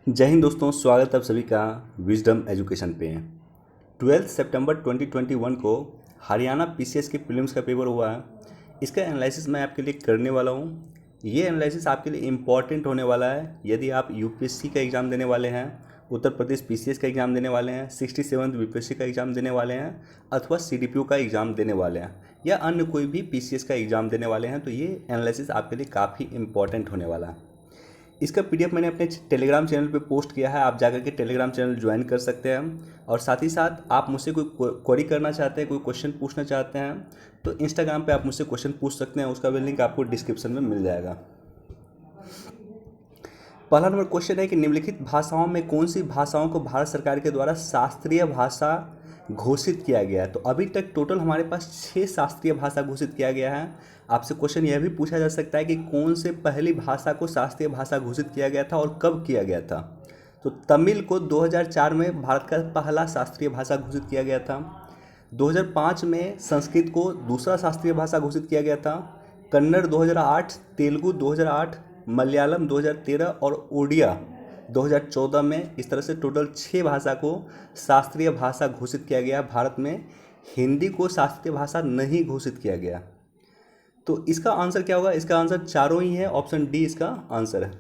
जय हिंद दोस्तों, स्वागत है आप सभी का विजडम एजुकेशन पे। 12 सितंबर 2021 को हरियाणा पीसीएस की प्रीलिम्स का पेपर हुआ है। इसका एनालिसिस मैं आपके लिए करने वाला हूँ। ये एनालिसिस आपके लिए इम्पॉर्टेंट होने वाला है यदि आप यूपीएससी का एग्ज़ाम देने वाले हैं, उत्तर प्रदेश पीसीएस का एग्ज़ाम देने वाले हैं, 67th बीपीएससी का एग्ज़ाम देने वाले हैं, अथवा सीडीपीओ का एग्ज़ाम देने वाले हैं या अन्य कोई भी पीसीएस का एग्ज़ाम देने वाले हैं। तो ये एनालिसिस आपके लिए काफ़ी इम्पॉर्टेंट होने वाला है। इसका पीडीएफ मैंने अपने टेलीग्राम चैनल पे पोस्ट किया है, आप जाकर के टेलीग्राम चैनल ज्वाइन कर सकते हैं। और साथ ही साथ आप मुझसे कोई क्वेरी करना चाहते हैं, कोई क्वेश्चन पूछना चाहते हैं तो इंस्टाग्राम पे आप मुझसे क्वेश्चन पूछ सकते हैं। उसका भी लिंक आपको डिस्क्रिप्शन में मिल जाएगा। पहला नंबर क्वेश्चन है कि निम्नलिखित भाषाओं में कौन सी भाषाओं को भारत सरकार के द्वारा शास्त्रीय भाषा घोषित किया गया है। तो अभी तक टोटल हमारे पास 6 शास्त्रीय भाषा घोषित किया गया है। आपसे क्वेश्चन यह भी पूछा जा सकता है कि कौन से पहली भाषा को शास्त्रीय भाषा घोषित किया गया था और कब किया गया था। तो तमिल को 2004 में भारत का पहला शास्त्रीय भाषा घोषित किया गया था। 2005 में संस्कृत को दूसरा शास्त्रीय भाषा घोषित किया गया था। कन्नड़ 2008, तेलुगु 2008, मलयालम 2013 और उड़िया 2014 में। इस तरह से टोटल 6 भाषा को शास्त्रीय भाषा घोषित किया गया भारत में। हिंदी को शास्त्रीय भाषा नहीं घोषित किया गया। तो इसका आंसर क्या होगा? इसका आंसर चारों ही है, ऑप्शन डी इसका आंसर है।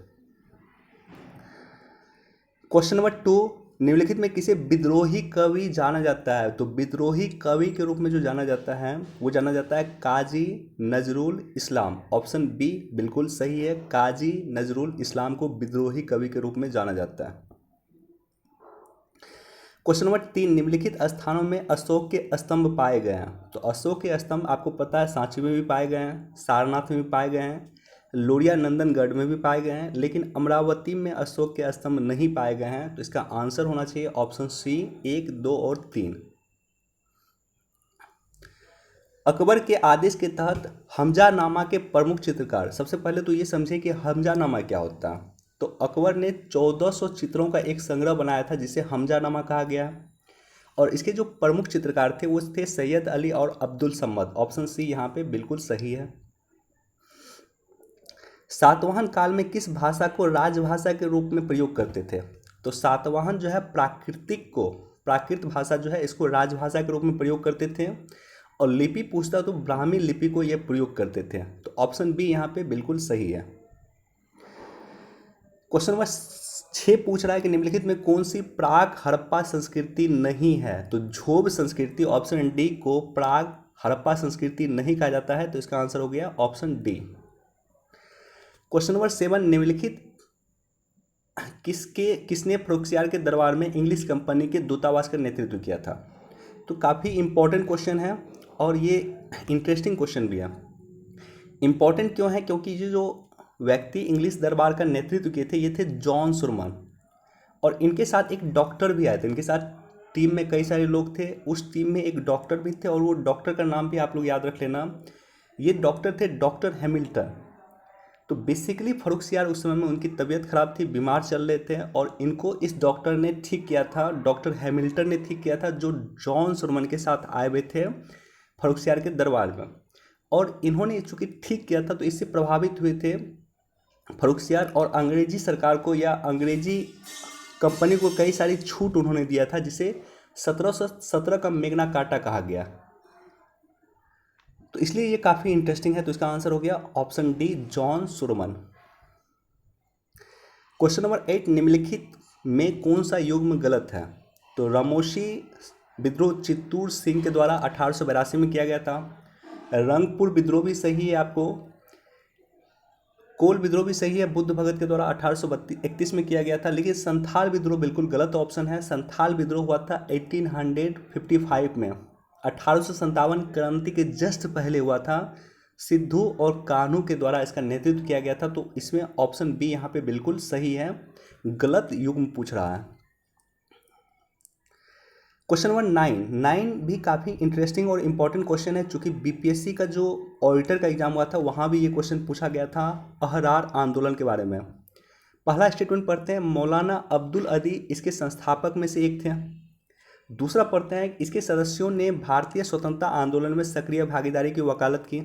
क्वेश्चन नंबर 2, निम्नलिखित में किसे विद्रोही कवि जाना जाता है। तो विद्रोही कवि के रूप में जो जाना जाता है वो जाना जाता है काजी नजरुल इस्लाम। ऑप्शन बी बिल्कुल सही है, काजी नजरुल इस्लाम को विद्रोही कवि के रूप में जाना जाता है। क्वेश्चन नंबर 3, निम्नलिखित स्थानों में अशोक के स्तंभ पाए गए हैं। तो अशोक के स्तंभ आपको पता है सांची में भी पाए गए हैं, सारनाथ में भी पाए गए हैं, लोरिया नंदनगढ़ में भी पाए गए हैं, लेकिन अमरावती में अशोक के स्तंभ नहीं पाए गए हैं। तो इसका आंसर होना चाहिए ऑप्शन सी 1, 2 और 3। अकबर के आदेश के तहत हमजानामा के प्रमुख चित्रकार, सबसे पहले तो ये समझे कि हमजानामा क्या होता है। तो अकबर ने 1400 चित्रों का एक संग्रह बनाया था जिसे हमजानामा कहा गया। और इसके जो प्रमुख चित्रकार थे वो थे सैयद अली और अब्दुल सम्मद। ऑप्शन सी यहाँ पे बिल्कुल सही है। सातवाहन काल में किस भाषा को राजभाषा के रूप में प्रयोग करते थे। तो सातवाहन जो है प्राकृत भाषा जो है इसको राजभाषा के रूप में प्रयोग करते थे। और लिपि पूछता तो ब्राह्मी लिपि को यह प्रयोग करते थे। तो ऑप्शन बी यहाँ पे बिल्कुल सही है। क्वेश्चन नंबर 6 पूछ रहा है कि निम्नलिखित में कौन सी प्राक हड़प्पा संस्कृति नहीं है। तो झोब संस्कृति, ऑप्शन डी को प्राक हड़प्पा संस्कृति नहीं कहा जाता है। तो इसका आंसर हो गया ऑप्शन डी। क्वेश्चन नंबर 7, निम्नलिखित किसने फर्रुखसियार के दरबार में इंग्लिश कंपनी के दूतावास का नेतृत्व किया था। तो काफ़ी इंपॉर्टेंट क्वेश्चन है और ये इंटरेस्टिंग क्वेश्चन भी है। इंपॉर्टेंट क्यों है? क्योंकि ये जो व्यक्ति इंग्लिश दरबार का नेतृत्व किए थे ये थे जॉन सुरमन। और इनके साथ एक डॉक्टर भी आए थे। इनके साथ टीम में कई सारे लोग थे, उस टीम में एक डॉक्टर भी थे और वो डॉक्टर का नाम भी आप लोग याद रख लेना। ये डॉक्टर थे डॉक्टर हैमिल्टन। तो बेसिकली फर्रुखसियार उस समय में उनकी तबीयत खराब थी, बीमार चल रहे थे और इनको इस डॉक्टर ने ठीक किया था, डॉक्टर हैमिल्टन ने ठीक किया था, जो जॉन सुरमन के साथ आए हुए थे फर्रुखसियार के दरबार में। और इन्होंने चूँकि ठीक किया था तो इससे प्रभावित हुए थे फर्रुखसियार और अंग्रेजी सरकार को या अंग्रेजी कंपनी को कई सारी छूट उन्होंने दिया था, जिसे 1717 का मेग्ना कार्टा कहा गया। तो इसलिए ये काफ़ी इंटरेस्टिंग है। तो इसका आंसर हो गया option D John Surman. Question number 8, निम्नलिखित में कौन सा युग्म गलत है। तो रामोशी विद्रोह चित्तूर सिंह के द्वारा 1882 में किया गया था। रंगपुर विद्रोह भी सही है आपको। कोल विद्रोह भी सही है, बुद्ध भगत के द्वारा 1831 में किया गया था। लेकिन संथाल विद्रोह बिल्कुल गलत ऑप्शन है। संथाल विद्रोह हुआ था 1855 में, 1857 क्रांति के जस्ट पहले हुआ था। सिद्धू और कान्हू के द्वारा इसका नेतृत्व किया गया था। तो इसमें ऑप्शन बी यहाँ पे बिल्कुल सही है, गलत युग्म पूछ रहा है। क्वेश्चन नंबर 9 भी काफ़ी इंटरेस्टिंग और इम्पॉर्टेंट क्वेश्चन है। चूँकि बीपीएससी का जो ऑडिटर का एग्जाम हुआ था वहाँ भी ये क्वेश्चन पूछा गया था अहरार आंदोलन के बारे में। पहला स्टेटमेंट पढ़ते हैं, मौलाना अब्दुल अदी इसके संस्थापक में से एक थे। दूसरा पढ़ते हैं, इसके सदस्यों ने भारतीय स्वतंत्रता आंदोलन में सक्रिय भागीदारी की वकालत की।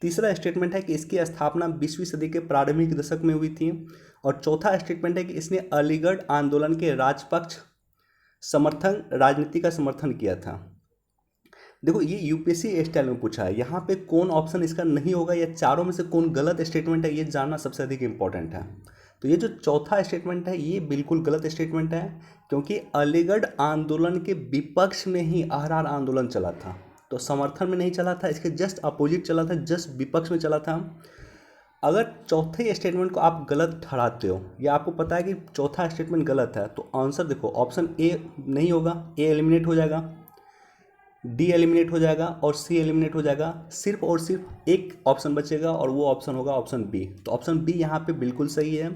तीसरा स्टेटमेंट है कि इसकी स्थापना 20वीं सदी के प्रारंभिक दशक में हुई थी। और चौथा स्टेटमेंट है कि इसने अलीगढ़ आंदोलन के राजपक्ष समर्थन राजनीति का समर्थन किया था। देखो ये यूपीएससी स्टाइल में पूछा है, यहाँ पे कौन ऑप्शन इसका नहीं होगा या चारों में से कौन गलत स्टेटमेंट है ये जानना सबसे अधिक इंपॉर्टेंट है। तो ये जो चौथा स्टेटमेंट है ये बिल्कुल गलत स्टेटमेंट है, क्योंकि अलीगढ़ आंदोलन के विपक्ष में ही आरआर आंदोलन चला था, तो समर्थन में नहीं चला था, इसके जस्ट अपोजिट चला था, जस्ट विपक्ष में चला था। अगर चौथे स्टेटमेंट को आप गलत ठहराते हो या आपको पता है कि चौथा स्टेटमेंट गलत है, तो आंसर देखो ऑप्शन ए नहीं होगा, ए एलिमिनेट हो जाएगा, डी एलिमिनेट हो जाएगा और सी एलिमिनेट हो जाएगा। सिर्फ और सिर्फ एक ऑप्शन बचेगा और वो ऑप्शन होगा ऑप्शन बी। तो ऑप्शन बी यहाँ पे बिल्कुल सही है।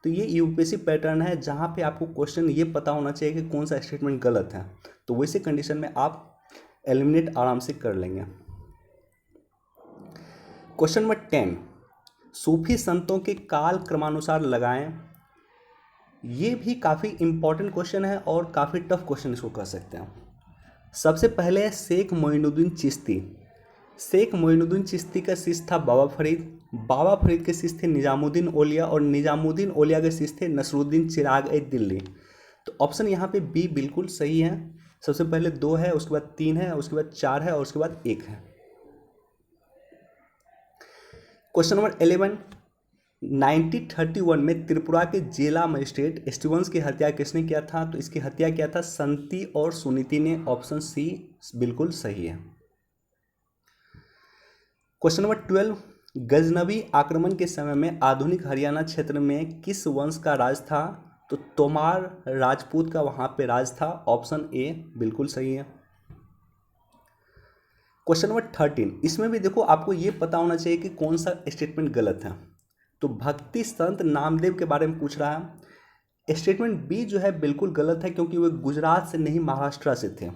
तो ये यूपीएससी पैटर्न है जहाँ पे आपको क्वेश्चन ये पता होना चाहिए कि कौन सा स्टेटमेंट गलत है, तो वैसे कंडीशन में आप एलिमिनेट आराम से कर लेंगे। क्वेश्चन नंबर 10, सूफी संतों के काल क्रमानुसार लगाएं। ये भी काफ़ी इंपॉर्टेंट क्वेश्चन है और काफ़ी टफ क्वेश्चन इसको कह सकते हैं। सबसे पहले है शेख मोइनुद्दीन चिश्ती। शेख मोइनुद्दीन चिश्ती का शिष्य था बाबा फरीद, बाबा फरीद के शिष्य थे निजामुद्दीन औलिया और निजामुद्दीन औलिया के शिष्य थे नसरुद्दीन चिराग ए दिल्ली। तो ऑप्शन यहाँ पे बी बिल्कुल सही है। सबसे पहले 2 है, उसके बाद 3 है, उसके बाद 4 है और उसके बाद 1 है। क्वेश्चन नंबर 11, 1931 में त्रिपुरा के जिला मजिस्ट्रेट स्टीवंस की हत्या किसने किया था? तो इसकी हत्या किया था संती और सुनीति ने। ऑप्शन सी बिल्कुल सही है। क्वेश्चन नंबर 12, गजनवी आक्रमण के समय में आधुनिक हरियाणा क्षेत्र में किस वंश का राज था? तो तोमार राजपूत का वहां पे राज था। ऑप्शन ए बिल्कुल सही है। क्वेश्चन नंबर 13, इसमें भी देखो आपको ये पता होना चाहिए कि कौन सा स्टेटमेंट गलत है। तो भक्ति संत नामदेव के बारे में पूछ रहा है। स्टेटमेंट बी जो है बिल्कुल गलत है, क्योंकि वे गुजरात से नहीं महाराष्ट्र से थे।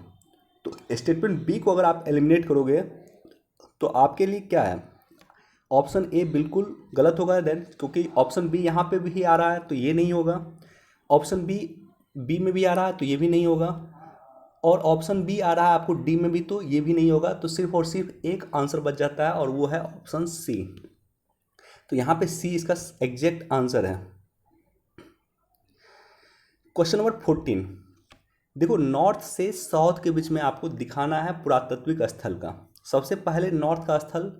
तो स्टेटमेंट बी को अगर आप एलिमिनेट करोगे तो आपके लिए क्या है? ऑप्शन ए बिल्कुल गलत होगा देन, क्योंकि ऑप्शन बी यहाँ पे भी आ रहा है तो ये नहीं होगा। ऑप्शन बी में भी आ रहा है तो ये भी नहीं होगा, और ऑप्शन बी आ रहा है आपको डी में भी तो ये भी नहीं होगा। तो सिर्फ और सिर्फ एक आंसर बच जाता है और वो है ऑप्शन सी। तो यहाँ पे सी इसका एग्जैक्ट आंसर है। क्वेश्चन नंबर 14, देखो नॉर्थ से साउथ के बीच में आपको दिखाना है पुरातात्विक स्थल का। सबसे पहले नॉर्थ का स्थल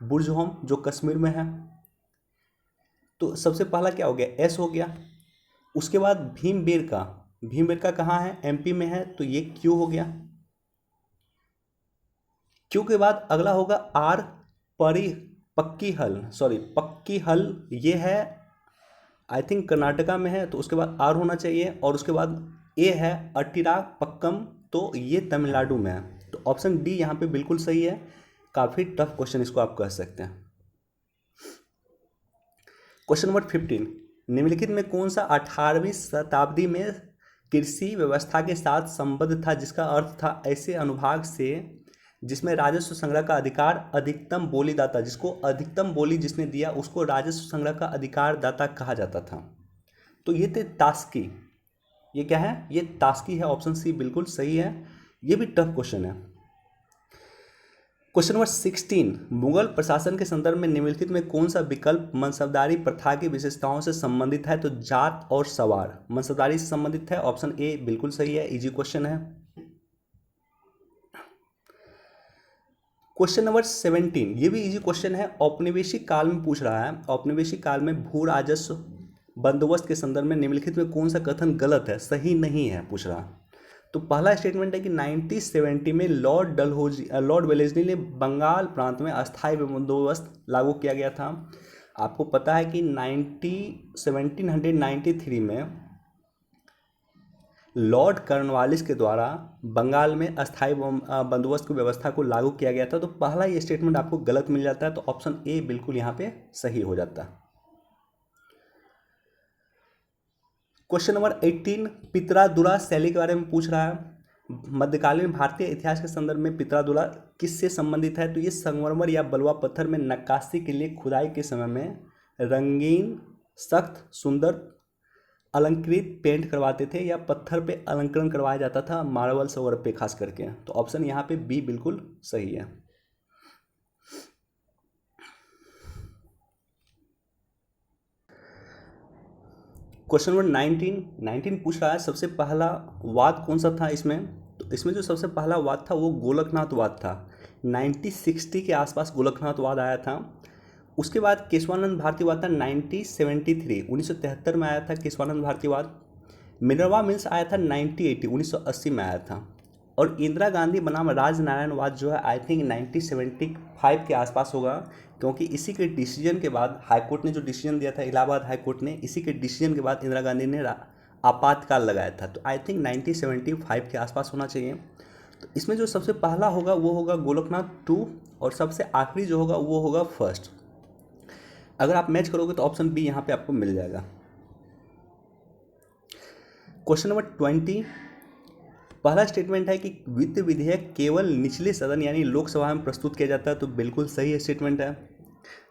बुर्जहोम जो कश्मीर में है, तो सबसे पहला क्या हो गया? एस हो गया। उसके बाद भीमबेटका कहाँ है? एमपी में है, तो ये क्यू हो गया। क्यू के बाद अगला होगा आर, पक्की हल, ये है आई थिंक कर्नाटका में है, तो उसके बाद आर होना चाहिए। और उसके बाद ए है अट्टिरापक्कम, तो ये तमिलनाडु में है। तो ऑप्शन डी यहाँ पे बिल्कुल सही है। काफ़ी टफ क्वेश्चन इसको आप कह सकते हैं। क्वेश्चन नंबर 15, निम्नलिखित में कौन सा 18वीं शताब्दी में कृषि व्यवस्था के साथ संबद्ध था, जिसका अर्थ था ऐसे अनुभाग से जिसमें राजस्व संग्रह का अधिकार अधिकतम बोलीदाता, जिसको अधिकतम बोली जिसने दिया उसको राजस्व संग्रह का अधिकारदाता कहा जाता था। तो ये थे तास्की। ये क्या है? ये तास्की है। ऑप्शन सी बिल्कुल सही है। ये भी टफ क्वेश्चन है। क्वेश्चन नंबर 16, मुगल प्रशासन के संदर्भ में निम्नलिखित में कौन सा विकल्प मनसबदारी प्रथा की विशेषताओं से संबंधित है? तो जात और सवार मनसबदारी से संबंधित है। ऑप्शन ए बिल्कुल सही है। इजी क्वेश्चन है। क्वेश्चन नंबर 17, ये भी इजी क्वेश्चन है। औपनिवेशिक काल में पूछ रहा है। औपनिवेशिक काल में भू राजस्व बंदोबस्त के संदर्भ में निम्नलिखित में कौन सा कथन गलत है, सही नहीं है पूछ रहा। तो पहला स्टेटमेंट है कि 1970 में लॉर्ड वेलेस्ली ने बंगाल प्रांत में अस्थायी बंदोबस्त लागू किया गया था। आपको पता है कि 1793 में लॉर्ड कॉर्नवालिस के द्वारा बंगाल में अस्थायी बंदोबस्त की व्यवस्था को लागू किया गया था। तो पहला ये स्टेटमेंट आपको गलत मिल जाता है, तो ऑप्शन ए बिल्कुल यहाँ पे सही हो जाता है। क्वेश्चन नंबर 18, पित्रादुरा शैली के बारे में पूछ रहा है। मध्यकालीन भारतीय इतिहास के संदर्भ में पित्रादुरा किससे संबंधित है? तो ये संगमरमर या बलुआ पत्थर में नक्काशी के लिए खुदाई के समय में रंगीन, सख्त, सुंदर अलंकृत पेंट करवाते थे या पत्थर पे अलंकरण करवाया जाता था, मार्बल्स वगैरह पे खास करके। तो ऑप्शन यहाँ पे बी बिल्कुल सही है। क्वेश्चन नंबर 19 पूछ रहा है सबसे पहला वाद कौन सा था इसमें। तो इसमें जो सबसे पहला वाद था वो गोलकनाथवाद था। 1960 के आसपास गोलकनाथवाद आया था। उसके बाद केशवानंद भारतीवाद था 1973, 1973 में आया था केशवानंद भारतीवाद। मिनर्वा मिल्स आया था 1980, 1980 में आया था। और इंदिरा गांधी बनाम राजनारायणवाद जो है आई थिंक 1975 के आसपास होगा, क्योंकि इसी के डिसीजन के बाद हाईकोर्ट ने जो डिसीजन दिया था, इलाहाबाद हाईकोर्ट ने, इसी के डिसीजन के बाद इंदिरा गांधी ने आपातकाल लगाया था। तो आई थिंक 1975 के आसपास होना चाहिए। तो इसमें जो सबसे पहला होगा वो होगा गोलकनाथ 2, और सबसे आखिरी जो होगा वो होगा फर्स्ट। अगर आप मैच करोगे तो ऑप्शन बी यहाँ पे आपको मिल जाएगा। क्वेश्चन नंबर 20, पहला स्टेटमेंट है कि वित्त विधेयक केवल निचले सदन यानी लोकसभा में प्रस्तुत किया जाता है। तो बिल्कुल सही स्टेटमेंट है।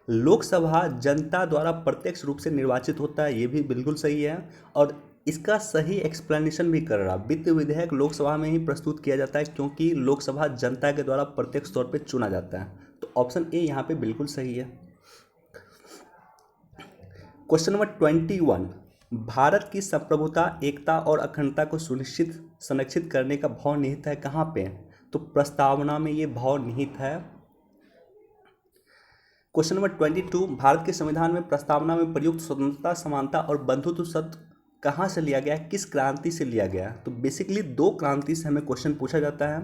लोकसभा जनता द्वारा प्रत्यक्ष रूप से निर्वाचित होता है, ये भी बिल्कुल सही है। और इसका सही एक्सप्लेनेशन भी कर रहा, वित्त विधेयक लोकसभा में ही प्रस्तुत किया जाता है क्योंकि लोकसभा जनता के द्वारा प्रत्यक्ष तौर पर चुना जाता है। तो ऑप्शन ए यहाँ पे बिल्कुल सही है। क्वेश्चन नंबर 21, भारत की संप्रभुता, एकता और अखंडता को संरक्षित करने का भाव निहित है कहाँ पे। तो प्रस्तावना में ये भाव निहित है। क्वेश्चन नंबर 22, भारत के संविधान में प्रस्तावना में प्रयुक्त स्वतंत्रता, समानता और बंधुत्व शब्द कहाँ से लिया गया है, किस क्रांति से लिया गया है। तो बेसिकली दो क्रांति से हमें क्वेश्चन पूछा जाता है।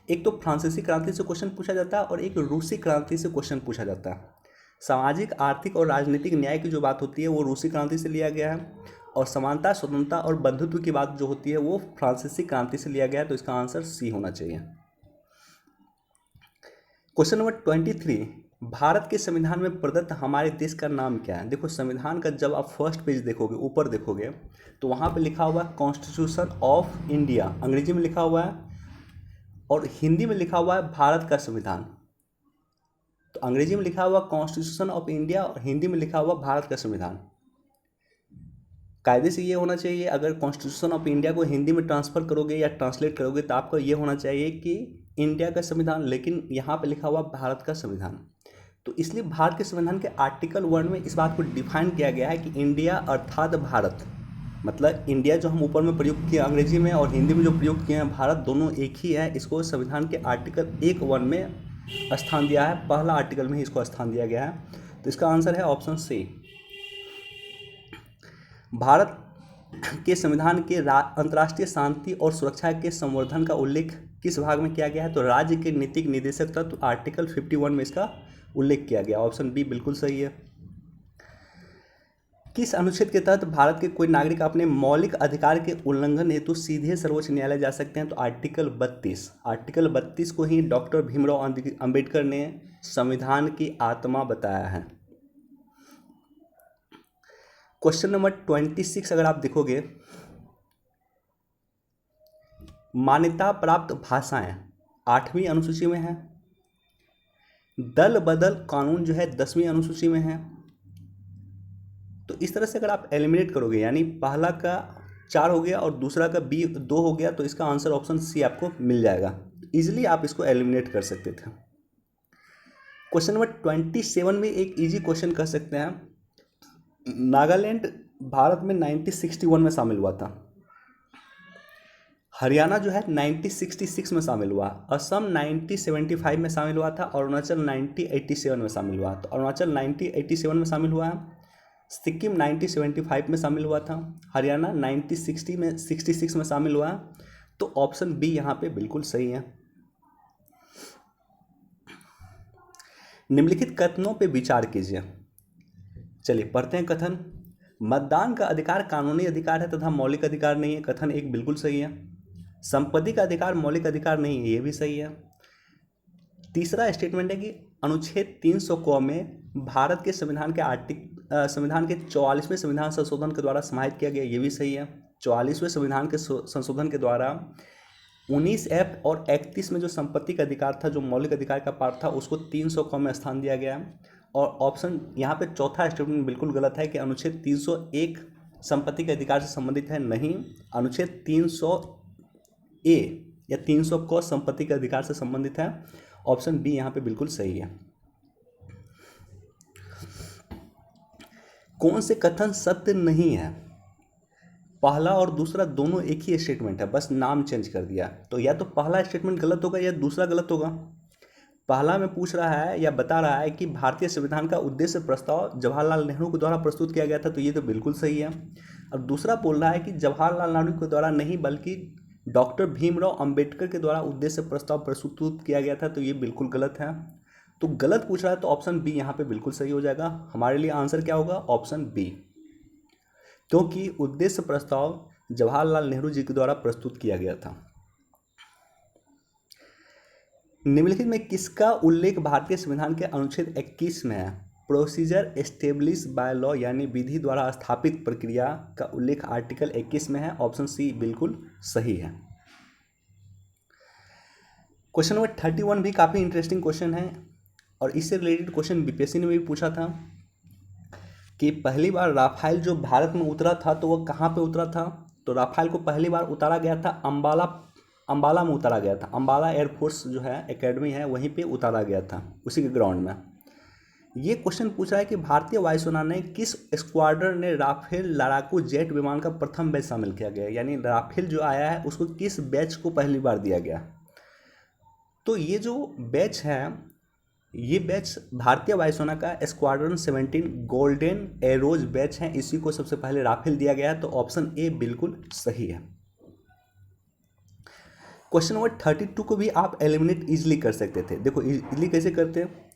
एक तो फ्रांसीसी क्रांति से क्वेश्चन पूछा जाता है और एक रूसी क्रांति से क्वेश्चन पूछा जाता है। सामाजिक, आर्थिक और राजनीतिक न्याय की जो बात होती है वो रूसी क्रांति से लिया गया है, और समानता, स्वतंत्रता और बंधुत्व की बात जो होती है वो फ्रांसीसी क्रांति से लिया गया है। तो इसका आंसर सी होना चाहिए। क्वेश्चन नंबर 23, भारत के संविधान में प्रदत्त हमारे देश का नाम क्या है। देखो संविधान का जब आप फर्स्ट पेज देखोगे, ऊपर देखोगे तो वहाँ पे लिखा हुआ है कॉन्स्टिट्यूशन ऑफ इंडिया, अंग्रेजी में लिखा हुआ है, और हिंदी में लिखा हुआ है भारत का संविधान। तो अंग्रेजी में लिखा हुआ कॉन्स्टिट्यूशन ऑफ इंडिया और हिंदी में लिखा हुआ भारत का संविधान। कायदे से ये होना चाहिए, अगर कॉन्स्टिट्यूशन ऑफ इंडिया को हिंदी में ट्रांसफ़र करोगे या ट्रांसलेट करोगे तो आपको ये होना चाहिए कि इंडिया का संविधान, लेकिन यहाँ पे लिखा हुआ भारत का संविधान। तो इसलिए भारत के संविधान के आर्टिकल 1 में इस बात को डिफाइन किया गया है कि इंडिया अर्थात भारत, मतलब इंडिया जो हम ऊपर में प्रयुक्त किया अंग्रेजी में और हिंदी में जो प्रयुक्त किए हैं भारत, दोनों एक ही है। इसको संविधान के आर्टिकल 1(1) में स्थान दिया है, पहला आर्टिकल में ही इसको स्थान दिया गया है। तो इसका आंसर है ऑप्शन सी। भारत के संविधान के अंतर्राष्ट्रीय शांति और सुरक्षा के संवर्धन का उल्लेख किस भाग में किया गया है। तो राज्य के नीतिक निर्देशक तत्व आर्टिकल 51 में इसका उल्लेख किया गया। ऑप्शन बी बिल्कुल सही है। किस अनुच्छेद के तहत भारत के कोई नागरिक अपने मौलिक अधिकार के उल्लंघन हेतु सीधे सर्वोच्च न्यायालय जा सकते हैं। तो आर्टिकल 32, आर्टिकल 32 को ही डॉक्टर भीमराव अंबेडकर ने संविधान की आत्मा बताया है। क्वेश्चन नंबर 26 अगर आप देखोगे, मान्यता प्राप्त भाषाएं 8वीं अनुसूची में है। दल बदल कानून जो है 10वीं अनुसूची में है। तो इस तरह से अगर आप एलिमिनेट करोगे, यानी पहला का 4 हो गया और दूसरा का बी 2 हो गया, तो इसका आंसर ऑप्शन सी आपको मिल जाएगा। इजीली आप इसको एलिमिनेट कर सकते थे। क्वेश्चन नंबर 27 में एक इजी क्वेश्चन कह सकते हैं। नागालैंड भारत में 1961 में शामिल हुआ था। हरियाणा जो है 1966 में शामिल हुआ। असम 1975 में शामिल हुआ था। अरुणाचल 1987 में शामिल हुआ। तो अरुणाचल 1987 में शामिल हुआ है। सिक्किम 1975 में शामिल हुआ था। हरियाणा 1966 में शामिल हुआ। तो ऑप्शन बी यहाँ पे बिल्कुल सही है। निम्नलिखित कथनों पे विचार कीजिए। चलिए पढ़ते हैं कथन। मतदान का अधिकार कानूनी अधिकार है तथा मौलिक अधिकार नहीं है। कथन 1 बिल्कुल सही है। संपत्ति का अधिकार मौलिक अधिकार नहीं है, ये भी सही है। तीसरा स्टेटमेंट है कि अनुच्छेद 300 क में भारत के संविधान के 44वें संविधान संशोधन के द्वारा समाहित किया गया, ये भी सही है। 44वें संविधान के संशोधन के द्वारा 19F और 31 में जो संपत्ति का अधिकार था, जो मौलिक अधिकार का पार्ट था, उसको 300 क में स्थान दिया गया। और ऑप्शन यहाँ पे चौथा स्टेटमेंट बिल्कुल गलत है कि अनुच्छेद 301 संपत्ति के अधिकार से संबंधित है। नहीं, अनुच्छेद 300A या 300 क संपत्ति के अधिकार से संबंधित है। ऑप्शन बी यहाँ पे बिल्कुल सही है। कौन से कथन सत्य नहीं है। पहला और दूसरा दोनों एक ही स्टेटमेंट है, बस नाम चेंज कर दिया। तो या तो पहला स्टेटमेंट गलत होगा या दूसरा गलत होगा। पहला में पूछ रहा है या बता रहा है कि भारतीय संविधान का उद्देश्य प्रस्ताव जवाहरलाल नेहरू के द्वारा प्रस्तुत किया गया था, तो ये तो बिल्कुल सही है। और दूसरा बोल रहा है कि जवाहरलाल नेहरू के द्वारा नहीं बल्कि डॉक्टर भीमराव अंबेडकर के द्वारा उद्देश्य प्रस्ताव प्रस्तुत किया गया था, तो ये बिल्कुल गलत है। तो गलत पूछ रहा है तो ऑप्शन बी यहाँ पे बिल्कुल सही हो जाएगा। हमारे लिए आंसर क्या होगा? ऑप्शन बी, क्योंकि उद्देश्य प्रस्ताव जवाहरलाल नेहरू जी के द्वारा प्रस्तुत किया गया था। निम्नलिखित में किसका उल्लेख भारतीय संविधान के अनुच्छेद 21 में है? प्रोसीजर एस्टेब्लिश बाय लॉ, यानी विधि द्वारा स्थापित प्रक्रिया का उल्लेख आर्टिकल 21 में है। ऑप्शन सी बिल्कुल सही है। क्वेश्चन नंबर 31 भी काफ़ी इंटरेस्टिंग क्वेश्चन है और इससे रिलेटेड क्वेश्चन बीपीएससी ने भी पूछा था कि पहली बार राफेल जो भारत में उतरा था तो वह कहाँ पे उतरा था? तो राफेल को पहली बार उतारा गया था अंबाला में उतारा गया था। अंबाला एयरफोर्स जो है एकेडमी है वहीं पे उतारा गया था, उसी के ग्राउंड में। ये क्वेश्चन पूछ रहा है कि भारतीय वायुसेना ने किस स्क्वाड्रन ने राफेल लड़ाकू जेट विमान का प्रथम बैच शामिल किया गया, यानी राफेल जो आया है उसको किस बैच को पहली बार दिया गया। तो ये जो बैच है, ये बैच भारतीय वायुसेना का स्क्वाड्रन 17 गोल्डन एरोज बैच है, इसी को सबसे पहले राफेल दिया गया है। तो ऑप्शन ए बिल्कुल सही है। क्वेश्चन नंबर 32 को भी आप एलिमिनेट इजीली कर सकते थे। देखो इजीली कैसे करते हैं,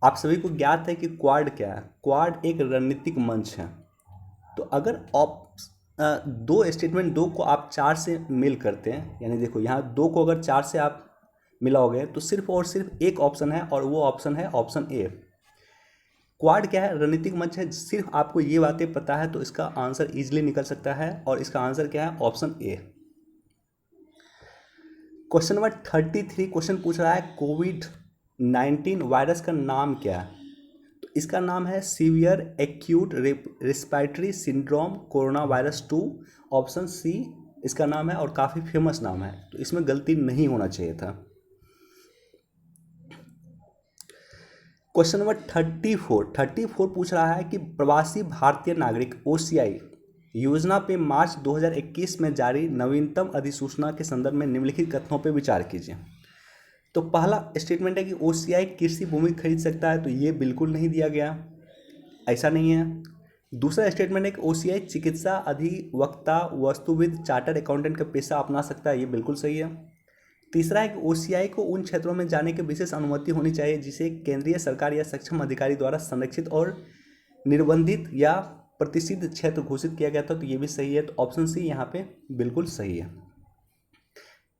आप सभी को ज्ञात है कि क्वाड क्या है। क्वाड एक रणनीतिक मंच है। तो अगर दो स्टेटमेंट, दो को आप 4 से मेल करते हैं, यानी देखो यहाँ 2 को अगर 4 से आप मिलाओगे तो सिर्फ और सिर्फ एक ऑप्शन है और वो ऑप्शन है ऑप्शन ए। क्वाड क्या है? रणनीतिक मंच है। सिर्फ आपको ये बातें पता है तो इसका आंसर इजीली निकल सकता है और इसका आंसर क्या है? Option A. Question number 33 question पूछ रहा है कोविड-19 वायरस का नाम क्या है? तो इसका नाम है severe acute respiratory syndrome coronavirus 2। Option C इसका नाम है और काफ़ी फेमस नाम है, तो इसमें गलती नहीं होना चाहिए था। क्वेश्चन नंबर 34 पूछ रहा है कि प्रवासी भारतीय नागरिक ओसीआई योजना पे मार्च 2021 में जारी नवीनतम अधिसूचना के संदर्भ में निम्नलिखित कथनों पे विचार कीजिए। तो पहला स्टेटमेंट है कि ओसीआई कृषि भूमि खरीद सकता है, तो ये बिल्कुल नहीं दिया गया, ऐसा नहीं है। दूसरा स्टेटमेंट है कि ओसीआई चिकित्सा अधिवक्ता वस्तुविद चार्टर्ड अकाउंटेंट का पेशा अपना सकता है, ये बिल्कुल सही है। तीसरा है कि ओसीआई को उन क्षेत्रों में जाने की विशेष अनुमति होनी चाहिए जिसे केंद्रीय सरकार या सक्षम अधिकारी द्वारा संरक्षित और निर्बंधित या प्रतिषिद्ध क्षेत्र घोषित किया गया था, तो ये भी सही है। तो ऑप्शन सी यहाँ पे बिल्कुल सही है।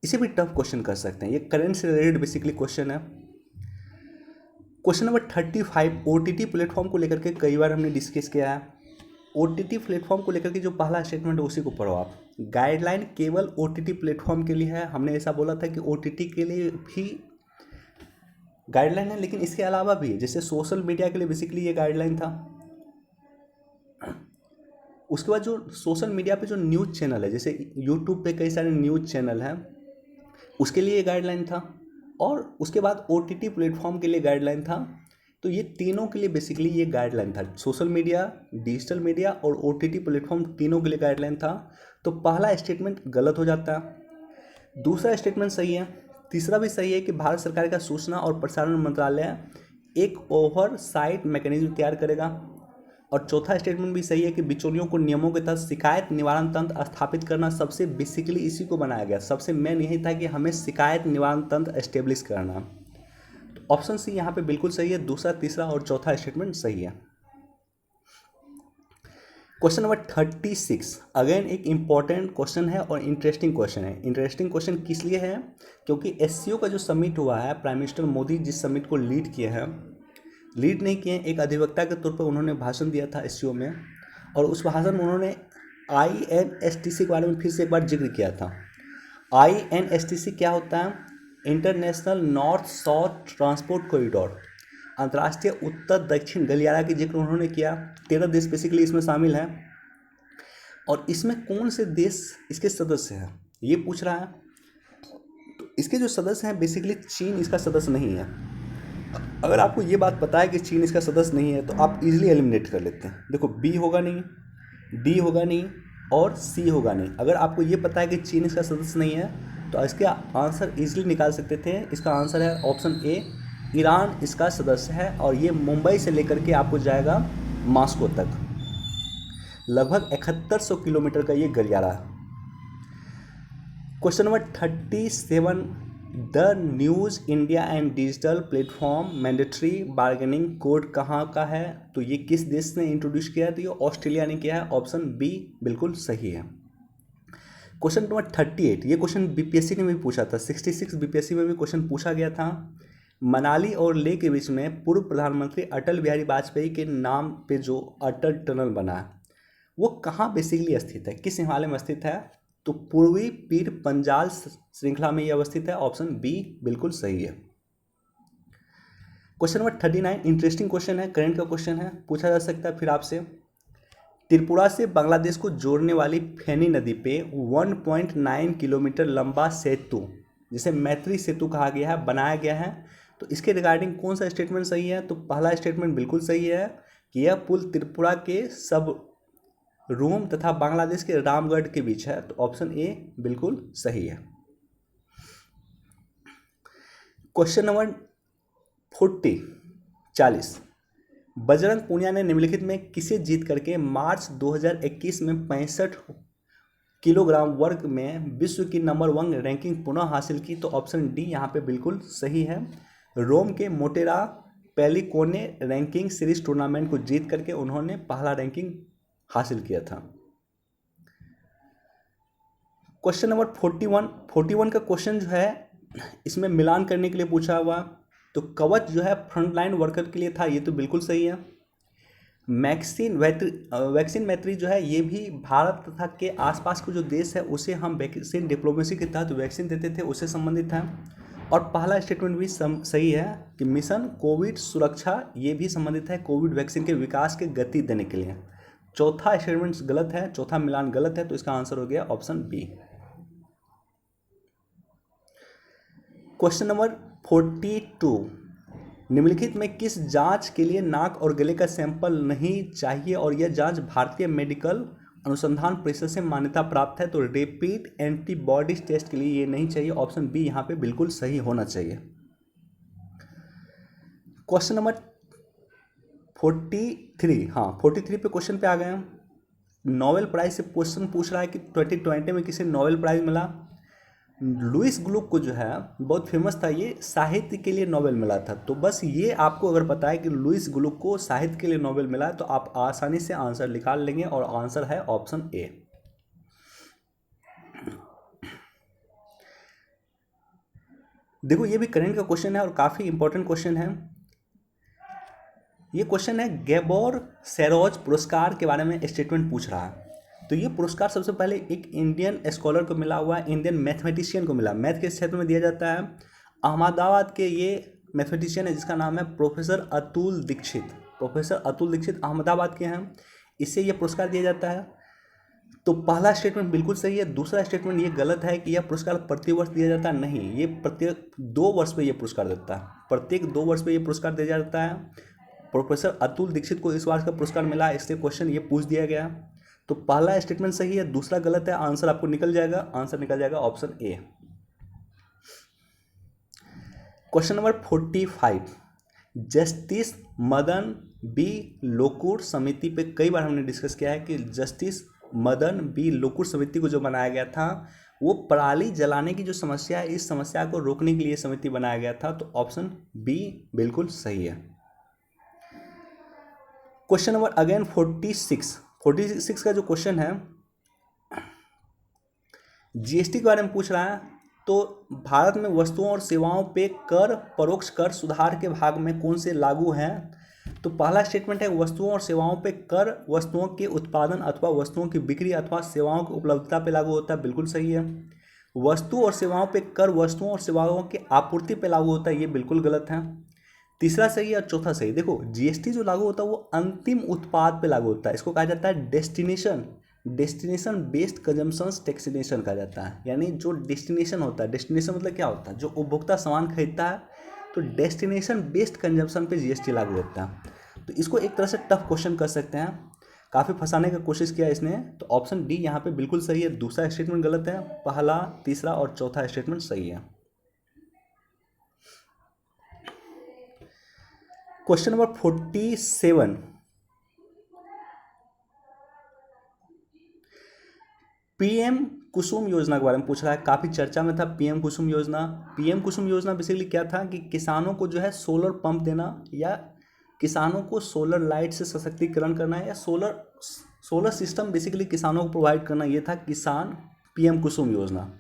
इसे भी टफ क्वेश्चन कर सकते हैं, ये करंट से रिलेटेड बेसिकली क्वेश्चन है। क्वेश्चन नंबर 35 ओटीटी प्लेटफॉर्म को लेकर के कई बार हमने डिस्कस किया है। ओटीटी प्लेटफॉर्म को लेकर के जो पहला स्टेटमेंट है उसी को पढ़ो आप। गाइडलाइन केवल ओटीटी प्लेटफॉर्म के लिए है। हमने ऐसा बोला था कि ओटीटी के लिए भी गाइडलाइन है, लेकिन इसके अलावा भी है, जैसे सोशल मीडिया के लिए बेसिकली ये गाइडलाइन था। उसके बाद जो सोशल मीडिया पे जो न्यूज़ चैनल है, जैसे यूट्यूब पे कई सारे न्यूज़ चैनल हैं, उसके लिए गाइडलाइन था। और उसके बाद ओटीटी प्लेटफॉर्म के लिए गाइडलाइन था। तो ये तीनों के लिए बेसिकली ये गाइडलाइन था, सोशल मीडिया, डिजिटल मीडिया और ओटीटी प्लेटफॉर्म, तीनों के लिए गाइडलाइन था। तो पहला स्टेटमेंट गलत हो जाता है। दूसरा स्टेटमेंट सही है। तीसरा भी सही है कि भारत सरकार का सूचना और प्रसारण मंत्रालय एक ओवरसाइट मैकेनिज्म तैयार करेगा। और चौथा स्टेटमेंट भी सही है कि बिचौलियों को नियमों के तहत शिकायत निवारण तंत्र स्थापित करना, सबसे बेसिकली इसी को बनाया गया, सबसे मेन यही था कि हमें शिकायत निवारण तंत्र एस्टेब्लिश करना। तो ऑप्शन सी यहाँ पे बिल्कुल सही है। दूसरा, तीसरा और चौथा स्टेटमेंट सही है। क्वेश्चन नंबर 36 अगेन एक इंपॉर्टेंट क्वेश्चन है और इंटरेस्टिंग क्वेश्चन है। इंटरेस्टिंग क्वेश्चन किस लिए है? क्योंकि एससीओ का जो समिट हुआ है, प्राइम मिनिस्टर मोदी जिस समिट को लीड किए हैं, लीड नहीं किए, एक अधिवक्ता के तौर पर उन्होंने भाषण दिया था एससीओ में, और उस भाषण में उन्होंने आईएनएसटीसी के बारे में फिर से एक बार जिक्र किया था। आईएनएसटीसी क्या होता है? International north south transport corridor, अंतर्राष्ट्रीय उत्तर दक्षिण गलियारा की जिक्र उन्होंने किया। 13 देश बेसिकली इसमें शामिल हैं। और इसमें कौन से देश इसके सदस्य हैं ये पूछ रहा है। तो इसके जो सदस्य हैं बेसिकली चीन इसका सदस्य नहीं है। अगर आपको ये बात पता है कि चीन इसका सदस्य नहीं है तो आप इजीली एलिमिनेट कर लेते हैं। देखो बी होगा नहीं, डी होगा नहीं, और सी होगा नहीं। अगर आपको ये पता है कि चीन इसका सदस्य नहीं है तो इसका आंसर इजीली निकाल सकते थे। इसका आंसर है ऑप्शन ए, ईरान इसका सदस्य है और ये मुंबई से लेकर के आपको जाएगा मॉस्को तक। लगभग 7100 किलोमीटर का ये गलियारा है। Question number 37, the news India and digital platform mandatory bargaining code कहाँ का है? तो ये किस देश ने इंट्रोड्यूस किया है? तो ये ऑस्ट्रेलिया ने किया है। ऑप्शन बी बिल्कुल सही है। क्वेश्चन नंबर 38, ये क्वेश्चन बीपीएससी ने भी पूछा था, 66 बीपीएससी में भी क्वेश्चन पूछा गया था। मनाली और लेह के बीच में पूर्व प्रधानमंत्री अटल बिहारी वाजपेयी के नाम पे जो अटल टनल बना है वो कहाँ बेसिकली स्थित है, किस हिमालय में स्थित है? तो पूर्वी पीर पंजाल श्रृंखला में यह अवस्थित है। ऑप्शन बी बिल्कुल सही है। क्वेश्चन नंबर 39, इंटरेस्टिंग क्वेश्चन है, करंट का क्वेश्चन है, पूछा जा सकता है फिर आपसे। त्रिपुरा से बांग्लादेश को जोड़ने वाली फेनी नदी पे 1.9 किलोमीटर लंबा सेतु जिसे मैत्री सेतु कहा गया है बनाया गया है। तो इसके रिगार्डिंग कौन सा स्टेटमेंट सही है? तो पहला स्टेटमेंट बिल्कुल सही है कि यह पुल त्रिपुरा के सब रूम तथा बांग्लादेश के रामगढ़ के बीच है। तो ऑप्शन ए बिल्कुल सही है। क्वेश्चन नंबर 40, बजरंग पूनिया ने निम्नलिखित में किसे जीत करके मार्च 2021 में 65 किलोग्राम वर्ग में विश्व की नंबर 1 रैंकिंग पुनः हासिल की? तो ऑप्शन डी यहाँ पे बिल्कुल सही है। रोम के मोटेरा पेलिकोने रैंकिंग सीरीज टूर्नामेंट को जीत करके उन्होंने पहला रैंकिंग हासिल किया था। क्वेश्चन नंबर 41 का क्वेश्चन जो है इसमें मिलान करने के लिए पूछा हुआ। तो कवच जो है फ्रंटलाइन वर्कर के लिए था, ये तो बिल्कुल सही है। वैक्सीन मैत्री जो है ये भी भारत तथा के आसपास के जो देश है उसे हम वैक्सीन डिप्लोमेसी के तहत वैक्सीन देते थे उससे संबंधित है। और पहला स्टेटमेंट भी सही है कि मिशन कोविड सुरक्षा ये भी संबंधित है कोविड वैक्सीन के विकास के गति देने के लिए। चौथा स्टेटमेंट गलत है, चौथा मिलान गलत है, तो इसका आंसर हो गया ऑप्शन बी। क्वेश्चन नंबर 42, निम्नलिखित में किस जांच के लिए नाक और गले का सैंपल नहीं चाहिए और यह जांच भारतीय मेडिकल अनुसंधान परिषद से मान्यता प्राप्त है? तो रैपिड एंटीबॉडीज टेस्ट के लिए ये नहीं चाहिए। ऑप्शन बी यहाँ पे बिल्कुल सही होना चाहिए। क्वेश्चन नंबर 43 पे क्वेश्चन पे आ गए हैं। नोबेल प्राइज से क्वेश्चन पूछ रहा है कि 2020 में किसे नोबेल प्राइज मिला? लुइस ग्लुक को जो है बहुत फेमस था, ये साहित्य के लिए नोबेल मिला था। तो बस ये आपको अगर पता है कि लुइस ग्लुक को साहित्य के लिए नोबेल मिला है तो आप आसानी से आंसर निकाल लेंगे और आंसर है ऑप्शन ए। देखो ये भी करंट का क्वेश्चन है और काफ़ी इंपॉर्टेंट क्वेश्चन है। ये क्वेश्चन है गैबोर सेरोज पुरस्कार के बारे में स्टेटमेंट पूछ रहा है। तो ये पुरस्कार सबसे पहले एक इंडियन स्कॉलर को मिला हुआ है, इंडियन मैथमेटिशियन को मिला, मैथ के क्षेत्र में दिया जाता है। अहमदाबाद के ये मैथमेटिशियन है जिसका नाम है प्रोफेसर अतुल दीक्षित। प्रोफेसर अतुल दीक्षित अहमदाबाद के हैं, इससे ये पुरस्कार दिया जाता है। तो पहला स्टेटमेंट बिल्कुल सही है। दूसरा स्टेटमेंट ये गलत है कि यह पुरस्कार प्रति वर्ष दिया जाता है, नहीं, ये प्रत्येक 2 वर्ष पे ये पुरस्कार देता है, प्रत्येक 2 वर्ष पे ये पुरस्कार दिया जाता है। प्रोफेसर अतुल दीक्षित को इस वर्ष का पुरस्कार मिला, इससे क्वेश्चन ये पूछ दिया गया। तो पहला स्टेटमेंट सही है, दूसरा गलत है, आंसर आपको निकल जाएगा, आंसर निकल जाएगा option A. Question number 45, justice Madan B Lokur समिति पे कई बार हमने डिस्कस किया है कि जस्टिस मदन बी लोकुर समिति को जो बनाया गया था वो पराली जलाने की जो समस्या है इस समस्या को रोकने के लिए समिति बनाया गया था। तो ऑप्शन बी बिल्कुल सही है। क्वेश्चन नंबर अगेन 46 का जो क्वेश्चन है जीएसटी के बारे में पूछ रहा है। तो भारत में वस्तुओं और सेवाओं पे कर परोक्ष कर सुधार के भाग में कौन से लागू हैं? तो पहला स्टेटमेंट है वस्तुओं और सेवाओं पे कर वस्तुओं के उत्पादन अथवा वस्तुओं की बिक्री अथवा सेवाओं की उपलब्धता पे लागू होता है, बिल्कुल सही है। वस्तु और सेवाओं पे कर वस्तुओं और सेवाओं की आपूर्ति पे लागू होता है, ये बिल्कुल गलत है। तीसरा सही है और चौथा सही। देखो जीएसटी जो लागू होता है वो अंतिम उत्पाद पे लागू होता है, इसको कहा जाता है डेस्टिनेशन बेस्ड कंजम्पशन टैक्सेशन कहा जाता है। यानी जो डेस्टिनेशन होता है, डेस्टिनेशन मतलब क्या होता है, जो उपभोक्ता सामान खरीदता है, तो डेस्टिनेशन बेस्ड कंजम्पशन पे जीएसटी लागू होता है। तो इसको एक तरह से टफ क्वेश्चन कर सकते हैं, काफ़ी फंसाने का कोशिश किया इसने। तो ऑप्शन डी यहाँ पे बिल्कुल सही है, दूसरा स्टेटमेंट गलत है, पहला, तीसरा और चौथा स्टेटमेंट सही है। क्वेश्चन नंबर 47, पीएम कुसुम योजना के बारे में पूछ रहा है, काफ़ी चर्चा में था पीएम कुसुम योजना। पीएम कुसुम योजना बेसिकली क्या था कि किसानों को जो है सोलर पंप देना या किसानों को सोलर लाइट से सशक्तिकरण करना है या सोलर सिस्टम बेसिकली किसानों को प्रोवाइड करना, ये था किसान पीएम कुसुम योजना।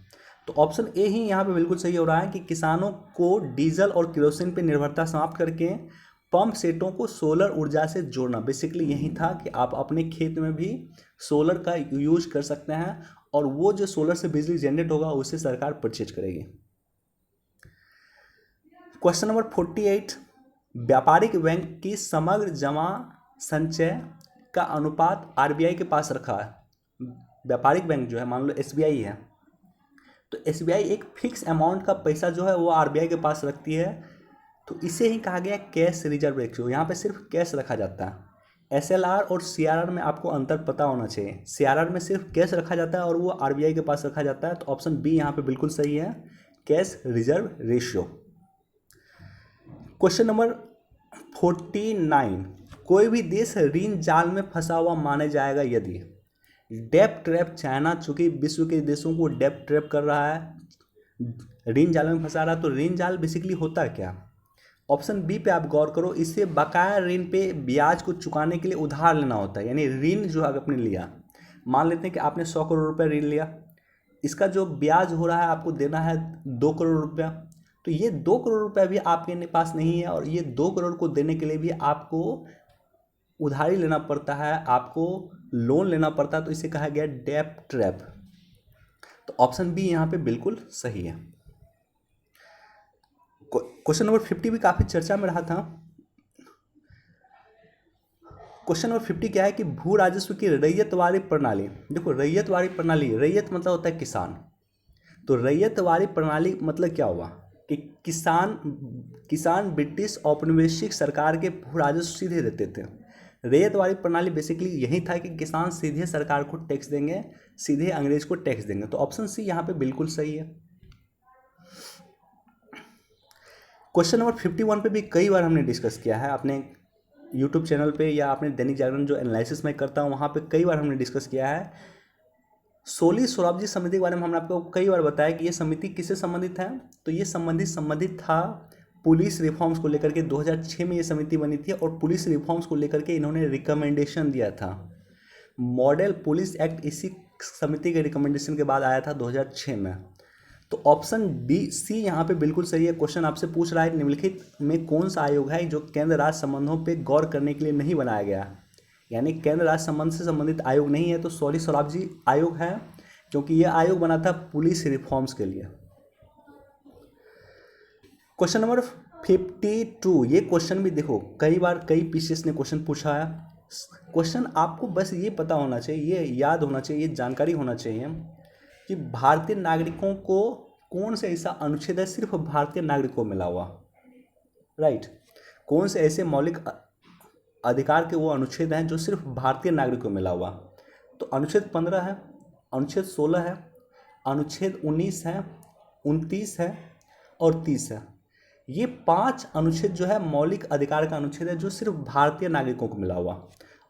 तो ऑप्शन ए ही यहाँ पे बिल्कुल सही हो रहा है कि किसानों को डीजल और केरोसिन पर निर्भरता समाप्त करके पंप सेटों को सोलर ऊर्जा से जोड़ना, बेसिकली यही था कि आप अपने खेत में भी सोलर का यूज कर सकते हैं और वो जो सोलर से बिजली जनरेट होगा उसे सरकार परचेज करेगी। क्वेश्चन नंबर 48, व्यापारिक बैंक की समग्र जमा संचय का अनुपात आरबीआई के पास रखा है। व्यापारिक बैंक जो है, मान लो एसबीआई है, तो एसबीआई एक फिक्स अमाउंट का पैसा जो है वो आरबीआई के पास रखती है, तो इसे ही कहा गया कैश रिजर्व रेशियो। यहाँ पे सिर्फ कैश रखा जाता है। एसएलआर और सीआरआर में आपको अंतर पता होना चाहिए। सीआरआर में सिर्फ कैश रखा जाता है और वो आरबीआई के पास रखा जाता है। तो ऑप्शन बी यहाँ पे बिल्कुल सही है, cash reserve ratio. Question number 49, कोई भी देश ऋण जाल में फंसा हुआ माना जाएगा यदि डेब्ट ट्रैप, चाइना चूंकि विश्व के देशों को डेब्ट ट्रैप कर रहा है, ऋण जाल में फंसा रहा है, तो ऋण जाल बेसिकली होता क्या। ऑप्शन बी पे आप गौर करो, इससे बकाया ऋण पे ब्याज को चुकाने के लिए उधार लेना होता है। यानी ऋण जो आपने लिया, मान लेते हैं कि आपने 100 करोड़ रुपये ऋण लिया, इसका जो ब्याज हो रहा है आपको देना है 2 करोड़ रुपया, तो ये 2 करोड़ रुपया भी आपके पास नहीं है और ये 2 करोड़ को देने के लिए भी आपको उधारी लेना पड़ता है, आपको लोन लेना पड़ता है, तो इसे कहा गया डेब्ट ट्रैप। तो ऑप्शन बी यहाँ पे बिल्कुल सही है। क्वेश्चन नंबर 50 भी काफ़ी चर्चा में रहा था। क्वेश्चन नंबर 50 क्या है कि भू राजस्व की रैयतवारी प्रणाली। देखो रैयतवारी प्रणाली, रैयत मतलब होता है किसान, तो रैयतवारी प्रणाली मतलब क्या हुआ कि किसान ब्रिटिश औपनिवेशिक सरकार के भू राजस्व सीधे देते थे। रैयतवारी प्रणाली बेसिकली यही था कि किसान सीधे सरकार को टैक्स देंगे, सीधे अंग्रेज को टैक्स देंगे। तो ऑप्शन सी यहाँ पे बिल्कुल सही है। क्वेश्चन नंबर 51 पे भी कई बार हमने डिस्कस किया है, अपने यूट्यूब चैनल पे या अपने दैनिक जागरण जो एनालिसिस मैं करता हूँ वहाँ पे कई बार हमने डिस्कस किया है। सोली सोराबजी समिति के बारे में हमने आपको कई बार बताया कि ये समिति किससे संबंधित है। तो ये संबंधित था पुलिस रिफॉर्म्स को लेकर के। 2006 में ये समिति बनी थी और पुलिस रिफॉर्म्स को लेकर के इन्होंने रिकमेंडेशन दिया था। मॉडल पुलिस एक्ट इसी समिति के रिकमेंडेशन के बाद आया था 2006 में। तो ऑप्शन डी सी यहाँ पे बिल्कुल सही है। क्वेश्चन आपसे पूछ रहा है निम्नलिखित में कौन सा आयोग है जो केंद्र राज्य संबंधों पे गौर करने के लिए नहीं बनाया गया, यानी केंद्र राज्य संबंध से संबंधित आयोग नहीं है। तो सोली सोराबजी आयोग है, क्योंकि यह आयोग बना था पुलिस रिफॉर्म्स के लिए। क्वेश्चन नंबर 52, ये क्वेश्चन भी देखो कई बार कई पीसीएस ने क्वेश्चन पूछा है। क्वेश्चन आपको बस ये पता होना चाहिए, ये याद होना चाहिए, ये जानकारी होना चाहिए कि भारतीय नागरिकों को कौन से ऐसा अनुच्छेद है सिर्फ भारतीय नागरिकों को मिला हुआ, राइट। कौन से ऐसे मौलिक अधिकार के वो अनुच्छेद हैं जो सिर्फ भारतीय नागरिकों को मिला हुआ। तो अनुच्छेद 15 है, अनुच्छेद 16 है, अनुच्छेद 19 है, 29 है और 30 है। ये 5 अनुच्छेद जो है मौलिक अधिकार का अनुच्छेद है जो सिर्फ भारतीय नागरिकों को मिला हुआ।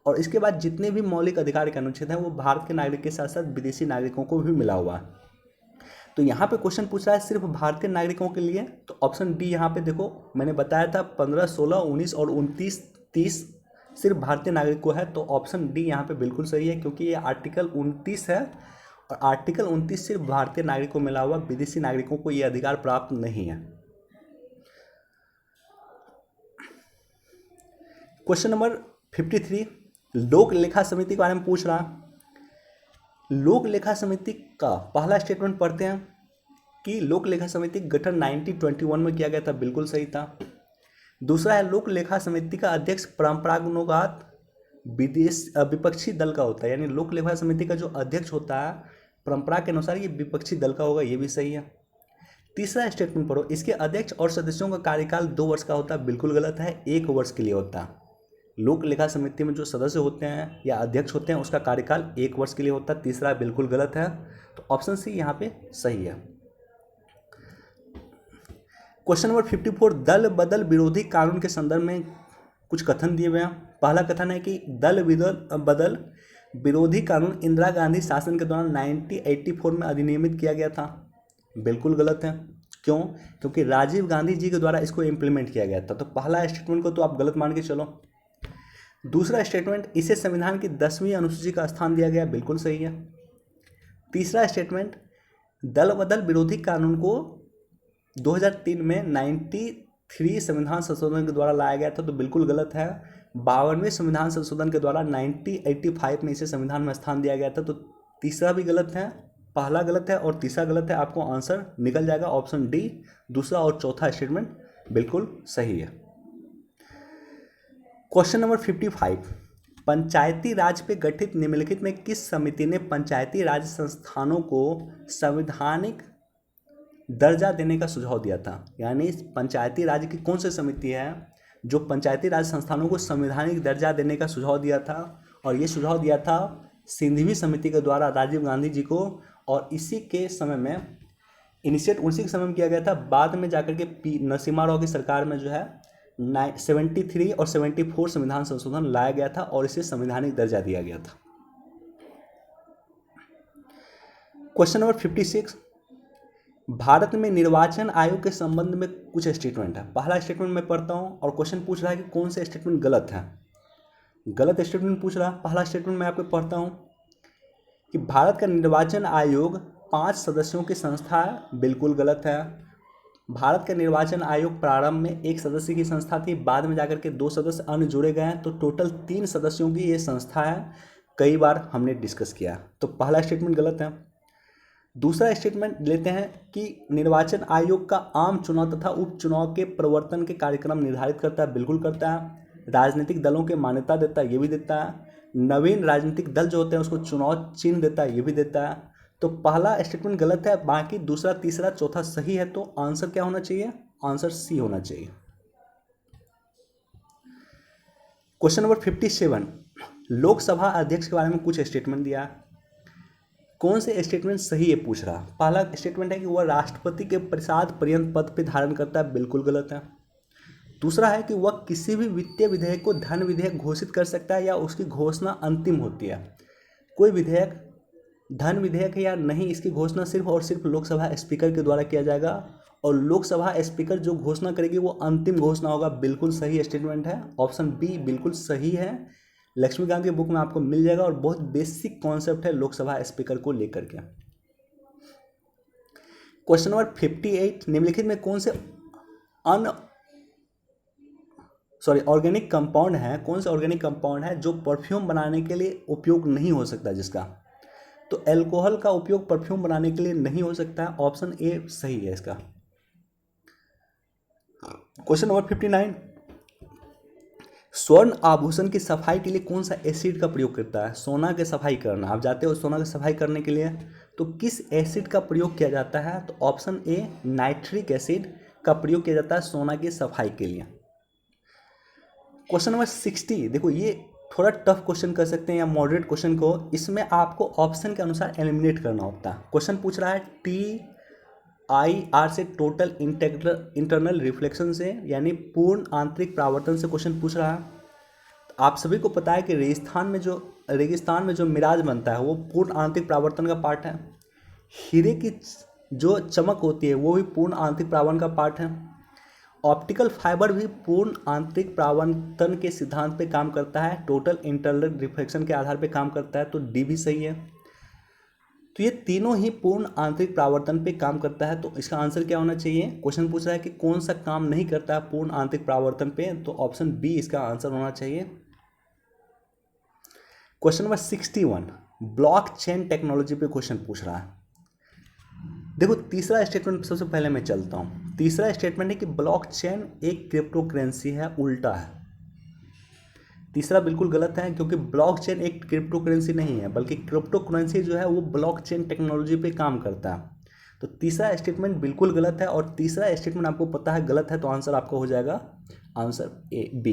और इसके बाद जितने भी मौलिक अधिकार के अनुच्छेद हैं वो भारत के नागरिक के साथ साथ विदेशी नागरिकों को भी मिला हुआ है। तो यहाँ पे क्वेश्चन पूछ रहा है सिर्फ भारतीय नागरिकों के लिए। तो ऑप्शन डी यहाँ पे देखो, मैंने बताया था 15, 16, 19 और 29, 30 सिर्फ भारतीय नागरिक को है। तो ऑप्शन डी यहाँ पे बिल्कुल सही है, क्योंकि ये आर्टिकल 29 है और आर्टिकल 29 सिर्फ भारतीय नागरिकों को मिला हुआ, विदेशी नागरिकों को ये अधिकार प्राप्त नहीं है। क्वेश्चन नंबर 53, लोक लेखा समिति के बारे में पूछ रहा। लोक लेखा समिति का पहला स्टेटमेंट पढ़ते हैं कि लोक लेखा समिति गठन 1921 में किया गया था, बिल्कुल सही था। दूसरा है लोक लेखा समिति का अध्यक्ष परंपरागत विपक्षी दल का होता है, यानी लोक लेखा समिति का जो अध्यक्ष होता है परंपरा के अनुसार ये विपक्षी दल का होगा, ये भी सही है। तीसरा स्टेटमेंट पढ़ो, इसके अध्यक्ष और सदस्यों का कार्यकाल 2 वर्ष का होता है, बिल्कुल गलत है, 1 वर्ष के लिए होता है। लोक लेखा समिति में जो सदस्य होते हैं या अध्यक्ष होते हैं उसका कार्यकाल 1 वर्ष के लिए होता है। तीसरा बिल्कुल गलत है, तो ऑप्शन सी यहाँ पे सही है। क्वेश्चन नंबर 54, दल बदल विरोधी कानून के संदर्भ में कुछ कथन दिए हुए हैं। पहला कथन है कि दल बदल विरोधी कानून इंदिरा गांधी शासन के दौरान 1984 में अधिनियमित किया गया था। बिल्कुल गलत है। क्यों? क्योंकि राजीव गांधी जी के द्वारा इसको इम्प्लीमेंट किया गया था। तो पहला स्टेटमेंट को तो आप गलत मान के चलो। दूसरा स्टेटमेंट, इसे संविधान की 10वीं अनुसूची का स्थान दिया गया, बिल्कुल सही है। तीसरा स्टेटमेंट, दल बदल विरोधी कानून को 2003 में 93 संविधान संशोधन के द्वारा लाया गया था, तो बिल्कुल गलत है। 52वें संविधान संशोधन के द्वारा 1985 में इसे संविधान में स्थान दिया गया था, तो तीसरा भी गलत है, पहला गलत है और तीसरा गलत है। आपको आंसर निकल जाएगा ऑप्शन डी, दूसरा और चौथा स्टेटमेंट बिल्कुल सही है। क्वेश्चन नंबर 55, पंचायती राज पे गठित निम्नलिखित में किस समिति ने पंचायती राज संस्थानों को संवैधानिक दर्जा देने का सुझाव दिया था? यानी पंचायती राज की कौन सी समिति है जो पंचायती राज संस्थानों को संवैधानिक दर्जा देने का सुझाव दिया था? और ये सुझाव दिया था सिंघवी समिति के द्वारा राजीव गांधी जी को, और इसी के समय में इनिशिएट उसी के समय में किया गया था। बाद में जाकर के नरसिम्हा राव की सरकार में जो है 73 और 74 संविधान संशोधन लाया गया था और इसे संवैधानिक दर्जा दिया गया था। क्वेश्चन नंबर 56, भारत में निर्वाचन आयोग के संबंध में कुछ स्टेटमेंट है। पहला स्टेटमेंट मैं पढ़ता हूं और क्वेश्चन पूछ रहा है कि कौन से स्टेटमेंट गलत है। गलत स्टेटमेंट पूछ रहा है। पहला स्टेटमेंट मैं आपको पढ़ता हूं कि भारत का निर्वाचन आयोग 5 सदस्यों की संस्था है, बिल्कुल गलत है। भारत का निर्वाचन आयोग प्रारंभ में 1 सदस्य की संस्था थी, बाद में जाकर के 2 सदस्य अन्य जुड़े गए हैं, तो टोटल 3 सदस्यों की ये संस्था है। कई बार हमने डिस्कस किया, तो पहला स्टेटमेंट गलत है। दूसरा स्टेटमेंट लेते हैं कि निर्वाचन आयोग का आम चुनाव तथा उपचुनाव के प्रवर्तन के कार्यक्रम निर्धारित करता है, बिल्कुल करता है। राजनीतिक दलों के मान्यता देता है, ये भी देता है। नवीन राजनीतिक दल जो होते हैं उसको चुनाव चिन्ह देता है, ये भी देता है। तो पहला स्टेटमेंट गलत है, बाकी दूसरा तीसरा चौथा सही है। तो आंसर क्या होना चाहिए? आंसर सी होना चाहिए। क्वेश्चन नंबर 57, लोकसभा अध्यक्ष के बारे में कुछ स्टेटमेंट दिया। कौन से स्टेटमेंट सही है पूछ रहा। पहला स्टेटमेंट है कि वह राष्ट्रपति के प्रसाद पर्यंत पद पे धारण करता है, बिल्कुल गलत है। दूसरा है कि वह किसी भी वित्तीय विधेयक को धन विधेयक घोषित कर सकता है या उसकी घोषणा अंतिम होती है। कोई विधेयक धन विधेयक है या नहीं, इसकी घोषणा सिर्फ और सिर्फ लोकसभा स्पीकर के द्वारा किया जाएगा, और लोकसभा स्पीकर जो घोषणा करेगी वो अंतिम घोषणा होगा, बिल्कुल सही स्टेटमेंट है। ऑप्शन बी बिल्कुल सही है। लक्ष्मीकांत के बुक में आपको मिल जाएगा और बहुत बेसिक कॉन्सेप्ट है लोकसभा स्पीकर को लेकर के। क्वेश्चन नंबर 58, निम्नलिखित में कौन से ऑर्गेनिक कंपाउंड है, कौन से ऑर्गेनिक कंपाउंड है जो परफ्यूम बनाने के लिए उपयोग नहीं हो सकता जिसका? तो एल्कोहल का उपयोग परफ्यूम बनाने के लिए नहीं हो सकता है, ऑप्शन ए सही है इसका। क्वेश्चन नंबर 59, स्वर्ण आभूषण की सफाई के लिए कौन सा एसिड का प्रयोग करता है? सोना की सफाई करना, आप जाते हो सोना की सफाई करने के लिए, तो किस एसिड का प्रयोग किया जाता है? तो ऑप्शन ए नाइट्रिक एसिड का प्रयोग किया जाता है सोना की सफाई के लिए। क्वेश्चन नंबर 60, देखो ये थोड़ा टफ क्वेश्चन कर सकते हैं या मॉडरेट क्वेश्चन को, इसमें आपको ऑप्शन के अनुसार एलिमिनेट करना होता है। क्वेश्चन पूछ रहा है TIR से, टोटल इंटरनल रिफ्लेक्शन से, यानी पूर्ण आंतरिक परावर्तन से क्वेश्चन पूछ रहा है। तो आप सभी को पता है कि रेगिस्तान में जो मिराज बनता है वो पूर्ण आंतरिक परावर्तन का पार्ट है। हीरे की जो चमक होती है वो भी पूर्ण आंतरिक परावर्तन का पार्ट है। ऑप्टिकल फाइबर भी पूर्ण आंतरिक परावर्तन के सिद्धांत पे काम करता है, टोटल इंटरनल रिफ्लेक्शन के आधार पे काम करता है, तो डी भी सही है। तो ये तीनों ही पूर्ण आंतरिक परावर्तन पे काम करता है, तो इसका आंसर क्या होना चाहिए? क्वेश्चन पूछ रहा है कि कौन सा काम नहीं करता है पूर्ण आंतरिक परावर्तन पे, तो ऑप्शन बी इसका आंसर होना चाहिए। क्वेश्चन नंबर 61, ब्लॉकचेन टेक्नोलॉजी पे क्वेश्चन पूछ रहा है। देखो तीसरा स्टेटमेंट सबसे पहले मैं चलता हूँ। तीसरा स्टेटमेंट है कि ब्लॉकचेन एक क्रिप्टो करेंसी है, उल्टा है। तीसरा बिल्कुल गलत है, क्योंकि ब्लॉकचेन एक क्रिप्टो करेंसी नहीं है, बल्कि क्रिप्टो करेंसी जो है वो ब्लॉकचेन टेक्नोलॉजी पे काम करता है। तो तीसरा स्टेटमेंट बिल्कुल गलत है, और तीसरा स्टेटमेंट आपको पता है गलत है, तो आंसर आपका हो जाएगा आंसर ए बी।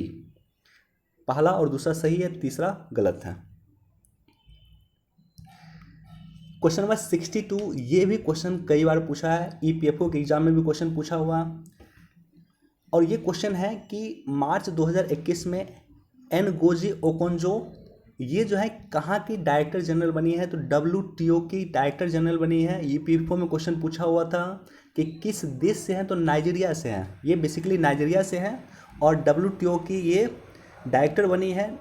पहला और दूसरा सही है, तीसरा गलत है। क्वेश्चन नंबर 62, ये भी क्वेश्चन कई बार पूछा है, ईपीएफओ के एग्जाम में भी क्वेश्चन पूछा हुआ, और ये क्वेश्चन है कि मार्च 2021 में एनगोजी ओकोंजो ये जो है कहाँ की डायरेक्टर जनरल बनी है? तो डब्ल्यूटीओ की डायरेक्टर जनरल बनी है। ईपीएफओ में क्वेश्चन पूछा हुआ था कि किस देश से हैं? तो नाइजीरिया से हैं, ये बेसिकली नाइजीरिया से हैं, और डब्ल्यूटीओ की ये डायरेक्टर बनी है।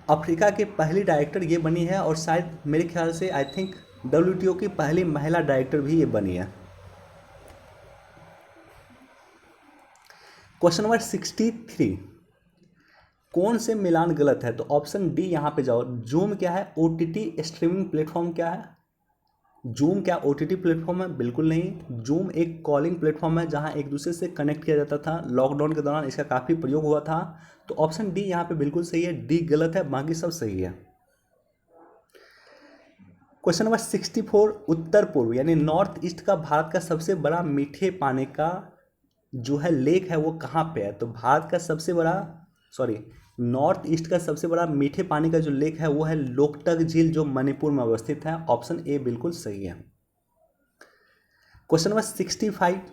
अफ्रीका की पहली डायरेक्टर ये बनी है, और शायद मेरे ख्याल से आई थिंक डब्ल्यूटीओ की पहली महिला डायरेक्टर भी ये बनी है। क्वेश्चन नंबर 63, कौन से मिलान गलत है? तो ऑप्शन डी यहाँ पे जाओ। जूम क्या है? ओटीटी स्ट्रीमिंग प्लेटफॉर्म क्या है? जूम क्या ओटीटी प्लेटफॉर्म है? बिल्कुल नहीं। जूम एक कॉलिंग प्लेटफॉर्म है जहाँ एक दूसरे से कनेक्ट किया जाता था। लॉकडाउन के दौरान इसका काफ़ी प्रयोग हुआ था। तो ऑप्शन डी यहाँ पे बिल्कुल सही है, डी गलत है, बाकी सब सही है। क्वेश्चन नंबर 64, उत्तर पूर्व यानी नॉर्थ ईस्ट का भारत का सबसे बड़ा मीठे पानी का जो है लेक है वो कहाँ पे है? तो भारत का सबसे बड़ा नॉर्थ ईस्ट का सबसे बड़ा मीठे पानी का जो लेक है वो है लोकटक झील, जो मणिपुर में अवस्थित है। ऑप्शन ए बिल्कुल सही है। क्वेश्चन नंबर 65,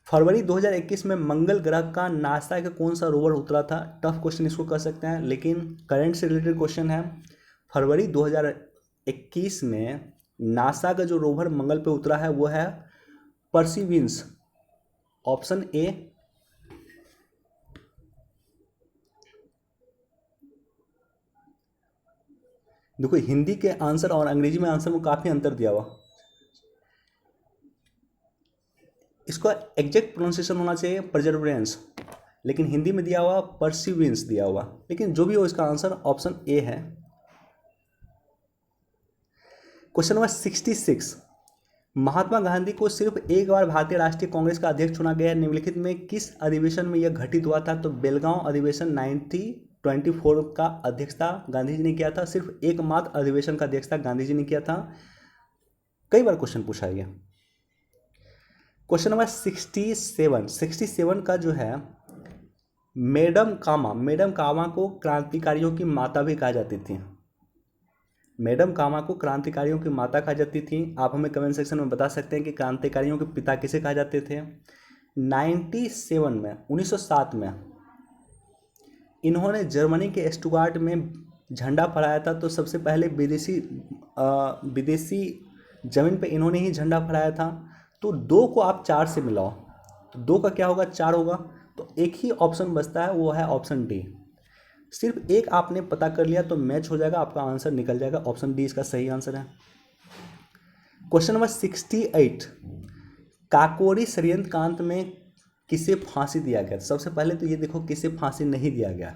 फरवरी 2021 में मंगल ग्रह का नासा का कौन सा रोवर उतरा था? टफ क्वेश्चन इसको कर सकते हैं, लेकिन करंट से रिलेटेड क्वेश्चन है। फरवरी 2021 में नासा का जो रोवर मंगल पे उतरा है वो है परसिविंस। Option A. देखो हिंदी के आंसर और अंग्रेजी में आंसर में काफ़ी अंतर दिया हुआ। इसका एग्जैक्ट प्रोनाउंसिएशन होना चाहिए परजर्वेरेंस, लेकिन हिंदी में दिया हुआ परसिविंस दिया हुआ। लेकिन जो भी हो इसका आंसर ऑप्शन ए है। क्वेश्चन नंबर 66, महात्मा गांधी को सिर्फ एक बार भारतीय राष्ट्रीय कांग्रेस का अध्यक्ष चुना गया है, निम्नलिखित में किस अधिवेशन में यह घटित हुआ था? तो बेलगांव अधिवेशन 1924 का अध्यक्षता गांधी जी ने किया था। सिर्फ एकमात्र अधिवेशन का अध्यक्षता गांधी जी ने किया था। कई बार क्वेश्चन पूछा गया। क्वेश्चन नंबर 67 का जो है मैडम कामा को क्रांतिकारियों की माता भी कहा जाती थी। मैडम कामा को क्रांतिकारियों की माता कहा जाती थी। आप हमें कमेंट सेक्शन में बता सकते हैं कि क्रांतिकारियों के पिता किसे कहा जाते थे। 1907 में इन्होंने जर्मनी के स्टुटगार्ट में झंडा फहराया था। तो सबसे पहले विदेशी जमीन पे इन्होंने ही झंडा फहराया था। तो 2 को आप 4 से मिलाओ तो 2 का क्या होगा? 4 होगा। तो एक ही ऑप्शन बचता है, वो है ऑप्शन डी। सिर्फ एक आपने पता कर लिया तो मैच हो जाएगा, आपका आंसर निकल जाएगा। ऑप्शन डी इसका सही आंसर है। क्वेश्चन नंबर 68, काकोरी षड्यंत्र कांड में किसे फांसी दिया गया? सबसे पहले तो ये देखो किसे फांसी नहीं दिया गया,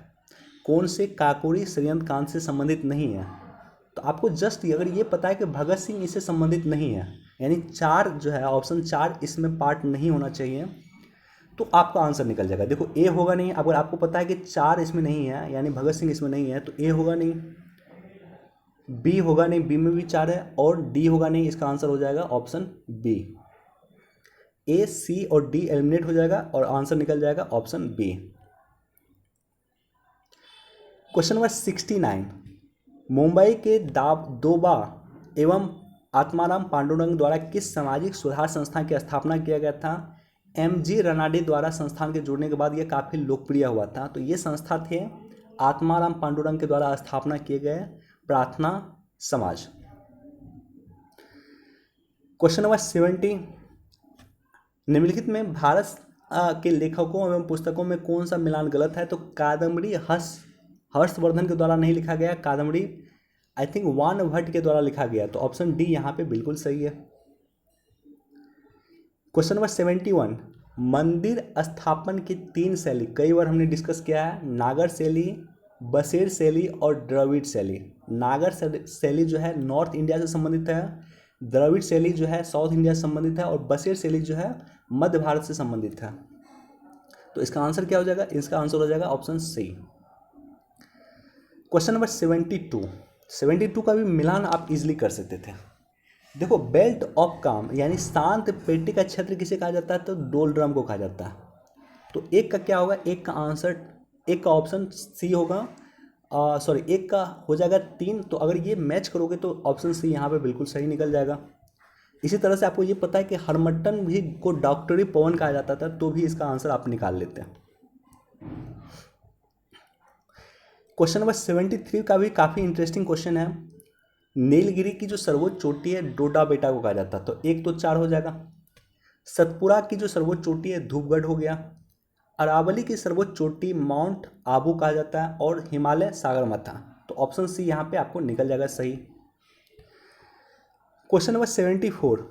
कौन से काकोरी षड्यंत्र कांड से संबंधित नहीं है। तो आपको जस्ट अगर ये पता है कि भगत सिंह इससे संबंधित नहीं है, यानी 4 जो है ऑप्शन 4 इसमें पार्ट नहीं होना चाहिए, तो आपका आंसर निकल जाएगा। देखो ए होगा नहीं, अगर आपको पता है कि 4 इसमें नहीं है यानी भगत सिंह इसमें नहीं है, तो ए होगा नहीं, बी होगा नहीं, बी में भी 4 है, और डी होगा नहीं। इसका आंसर हो जाएगा ऑप्शन बी। ए, सी और डी एलिमिनेट हो जाएगा और आंसर निकल जाएगा option B. Question number 69, Mumbai के दोबा एवं आत्माराम पांडुरंग द्वारा किस सामाजिक सुधार संस्था की स्थापना किया गया था? एम.जी. रानाडे द्वारा संस्थान के जुड़ने के बाद यह काफ़ी लोकप्रिय हुआ था। तो ये संस्था थे आत्माराम पांडुरंग के द्वारा स्थापना किए गए प्रार्थना समाज। क्वेश्चन नंबर 70, निम्नलिखित में भारत के लेखकों एवं पुस्तकों में कौन सा मिलान गलत है? तो कादम्बरी हर्षवर्धन के द्वारा नहीं लिखा गया, कादम्बरी आई थिंक वान भट्ट के द्वारा लिखा गया। तो ऑप्शन डी यहाँ पे बिल्कुल सही है। क्वेश्चन नंबर 71, मंदिर स्थापन की 3 शैली कई बार हमने डिस्कस किया है, नागर शैली, बसेर शैली और द्रविड़ शैली। नागर शैली जो है नॉर्थ इंडिया से संबंधित है, द्रविड़ शैली जो है साउथ इंडिया से संबंधित है, और बसेर शैली जो है मध्य भारत से संबंधित है। तो इसका आंसर क्या हो जाएगा? इसका आंसर हो जाएगा ऑप्शन सी। क्वेश्चन नंबर 72 का भी मिलान आप इजीली कर सकते थे। देखो बेल्ट ऑफ काम यानी शांत पेटी का क्षेत्र किसे कहा जाता है? तो डोलड्रम को कहा जाता है। तो एक का क्या होगा? एक का आंसर एक का ऑप्शन सी होगा, सॉरी एक का हो जाएगा 3, तो अगर ये मैच करोगे तो ऑप्शन सी यहाँ पे बिल्कुल सही निकल जाएगा। इसी तरह से आपको ये पता है कि हरमट्टन भी को डॉक्टरी पवन कहा जाता था, तो भी इसका आंसर आप निकाल लेते हैं। क्वेश्चन नंबर 73 का भी काफ़ी इंटरेस्टिंग क्वेश्चन है। नीलगिरी की जो सर्वोच्च चोटी है डोडा बेटा को कहा जाता है, तो एक तो 4 हो जाएगा। सतपुरा की जो सर्वोच्च चोटी है धूपगढ़ हो गया। अरावली की सर्वोच्च चोटी माउंट आबू कहा जाता है, और हिमालय सागरमाथा, तो ऑप्शन सी यहाँ पे आपको निकल जाएगा सही। क्वेश्चन नंबर 74,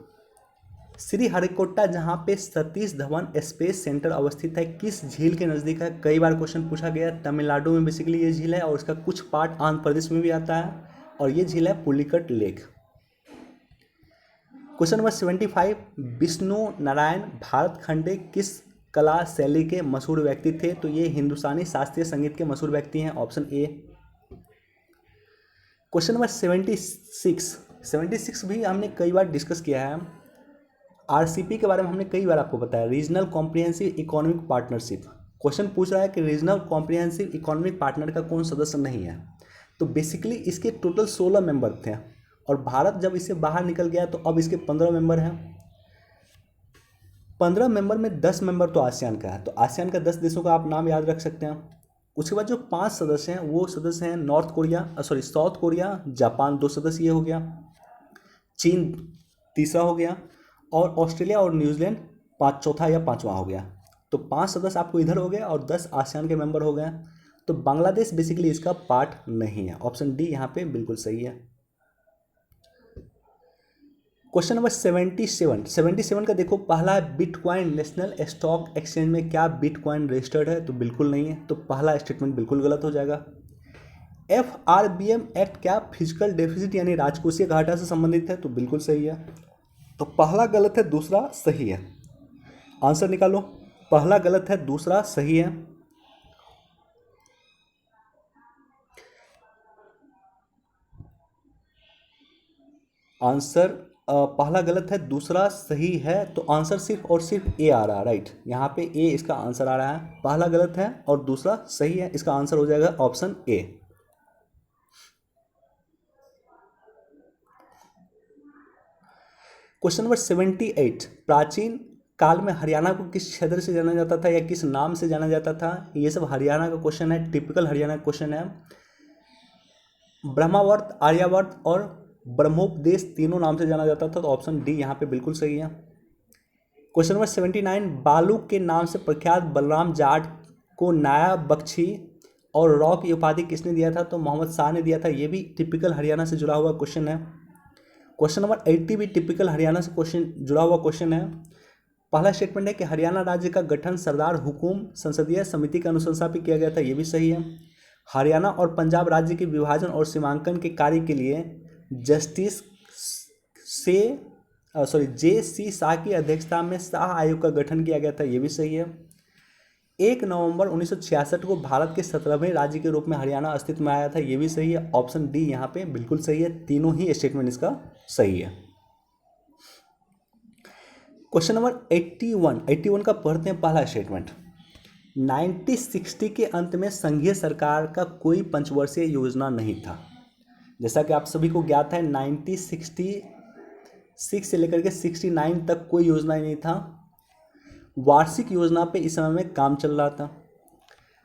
श्रीहरिकोटा जहाँ पे सतीश धवन स्पेस सेंटर अवस्थित है किस झील के नज़दीक है? कई बार क्वेश्चन पूछा गया। तमिलनाडु में बेसिकली ये झील है, और इसका कुछ पार्ट आंध्र प्रदेश में भी आता है, और ये झील है Pulicat lake. Question number 75, Vishnu Narayan Bharat खंडे किस कला शैली के मशहूर व्यक्ति थे? तो ये हिंदुस्तानी शास्त्रीय संगीत के मशहूर व्यक्ति हैं, ऑप्शन ए। क्वेश्चन नंबर 76 भी हमने कई बार डिस्कस किया है। आरसीपी के बारे में हमने कई बार आपको बताया, regional comprehensive economic partnership. Question पूछ रहा है कि रीजनल कॉम्प्रिहेंसिव इकोनॉमिक पार्टनर का कौन सदस्य नहीं है? तो बेसिकली इसके टोटल 16 मेंबर थे, और भारत जब इससे बाहर निकल गया तो अब इसके 15 मेंबर हैं। 15 मेंबर में 10 मेंबर तो आसियान का है, तो आसियान का 10 देशों का आप नाम याद रख सकते हैं। उसके बाद जो 5 सदस्य हैं वो सदस्य हैं साउथ कोरिया, जापान 2 सदस्य ये हो गया, चीन तीसरा हो गया, और ऑस्ट्रेलिया और न्यूजीलैंड चौथा या 5वां हो गया। तो 5 सदस्य आपको इधर हो गए और 10 आसियान के मेंबर हो गए। तो बांग्लादेश बेसिकली इसका पार्ट नहीं है, ऑप्शन डी यहाँ पे बिल्कुल सही है। क्वेश्चन नंबर 77 का देखो, पहला बिटकॉइन नेशनल स्टॉक एक्सचेंज में क्या बिटकॉइन रजिस्टर्ड है? तो बिल्कुल नहीं है, तो पहला स्टेटमेंट बिल्कुल गलत हो जाएगा। FRBM एक्ट क्या फिजिकल डेफिसिट यानी राजकोषीय घाटा से संबंधित है? तो बिल्कुल सही है, तो पहला गलत है, दूसरा सही है। आंसर निकालो, पहला गलत है, दूसरा सही है। आंसर पहला गलत है, दूसरा सही है, तो आंसर सिर्फ और सिर्फ ए आ रहा है, राइट। यहाँ पे ए इसका आंसर आ रहा है। पहला गलत है और दूसरा सही है, इसका आंसर हो जाएगा ऑप्शन ए। क्वेश्चन नंबर 78, प्राचीन काल में हरियाणा को किस क्षेत्र से जाना जाता था या किस नाम से जाना जाता था? ये सब हरियाणा का क्वेश्चन है, टिपिकल हरियाणा का क्वेश्चन है। ब्रह्मावर्त, आर्यावर्त और ब्रह्मोपदेश तीनों नाम से जाना जाता था, तो ऑप्शन डी यहाँ पे बिल्कुल सही है। क्वेश्चन नंबर 79, बालू के नाम से प्रख्यात बलराम जाट को नाया बख्शी और रॉ की उपाधि किसने दिया था? तो मोहम्मद शाह ने दिया था। ये भी टिपिकल हरियाणा से जुड़ा हुआ क्वेश्चन है। क्वेश्चन नंबर 80 भी टिपिकल हरियाणा से जुड़ा हुआ क्वेश्चन है। पहला स्टेटमेंट है कि हरियाणा राज्य का गठन सरदार हुकुम संसदीय समिति के अनुशंसा पर किया गया था, ये भी सही है। हरियाणा और पंजाब राज्य के विभाजन और सीमांकन के कार्य के लिए जस्टिस J.C. शाह की अध्यक्षता में शाह आयोग का गठन किया गया था, ये भी सही है। 1 नवंबर 1966 को भारत के 17वें राज्य के रूप में हरियाणा अस्तित्व में आया था, ये भी सही है। ऑप्शन डी यहाँ पे बिल्कुल सही है, तीनों ही स्टेटमेंट इसका सही है। क्वेश्चन नंबर 81 का पढ़ते हैं पहला स्टेटमेंट। 1960 के अंत में संघीय सरकार का कोई पंचवर्षीय योजना नहीं था। जैसा कि आप सभी को ज्ञात है, 1966 से लेकर के 69 तक कोई योजना ही नहीं था। वार्षिक योजना पे इस समय में काम चल रहा था।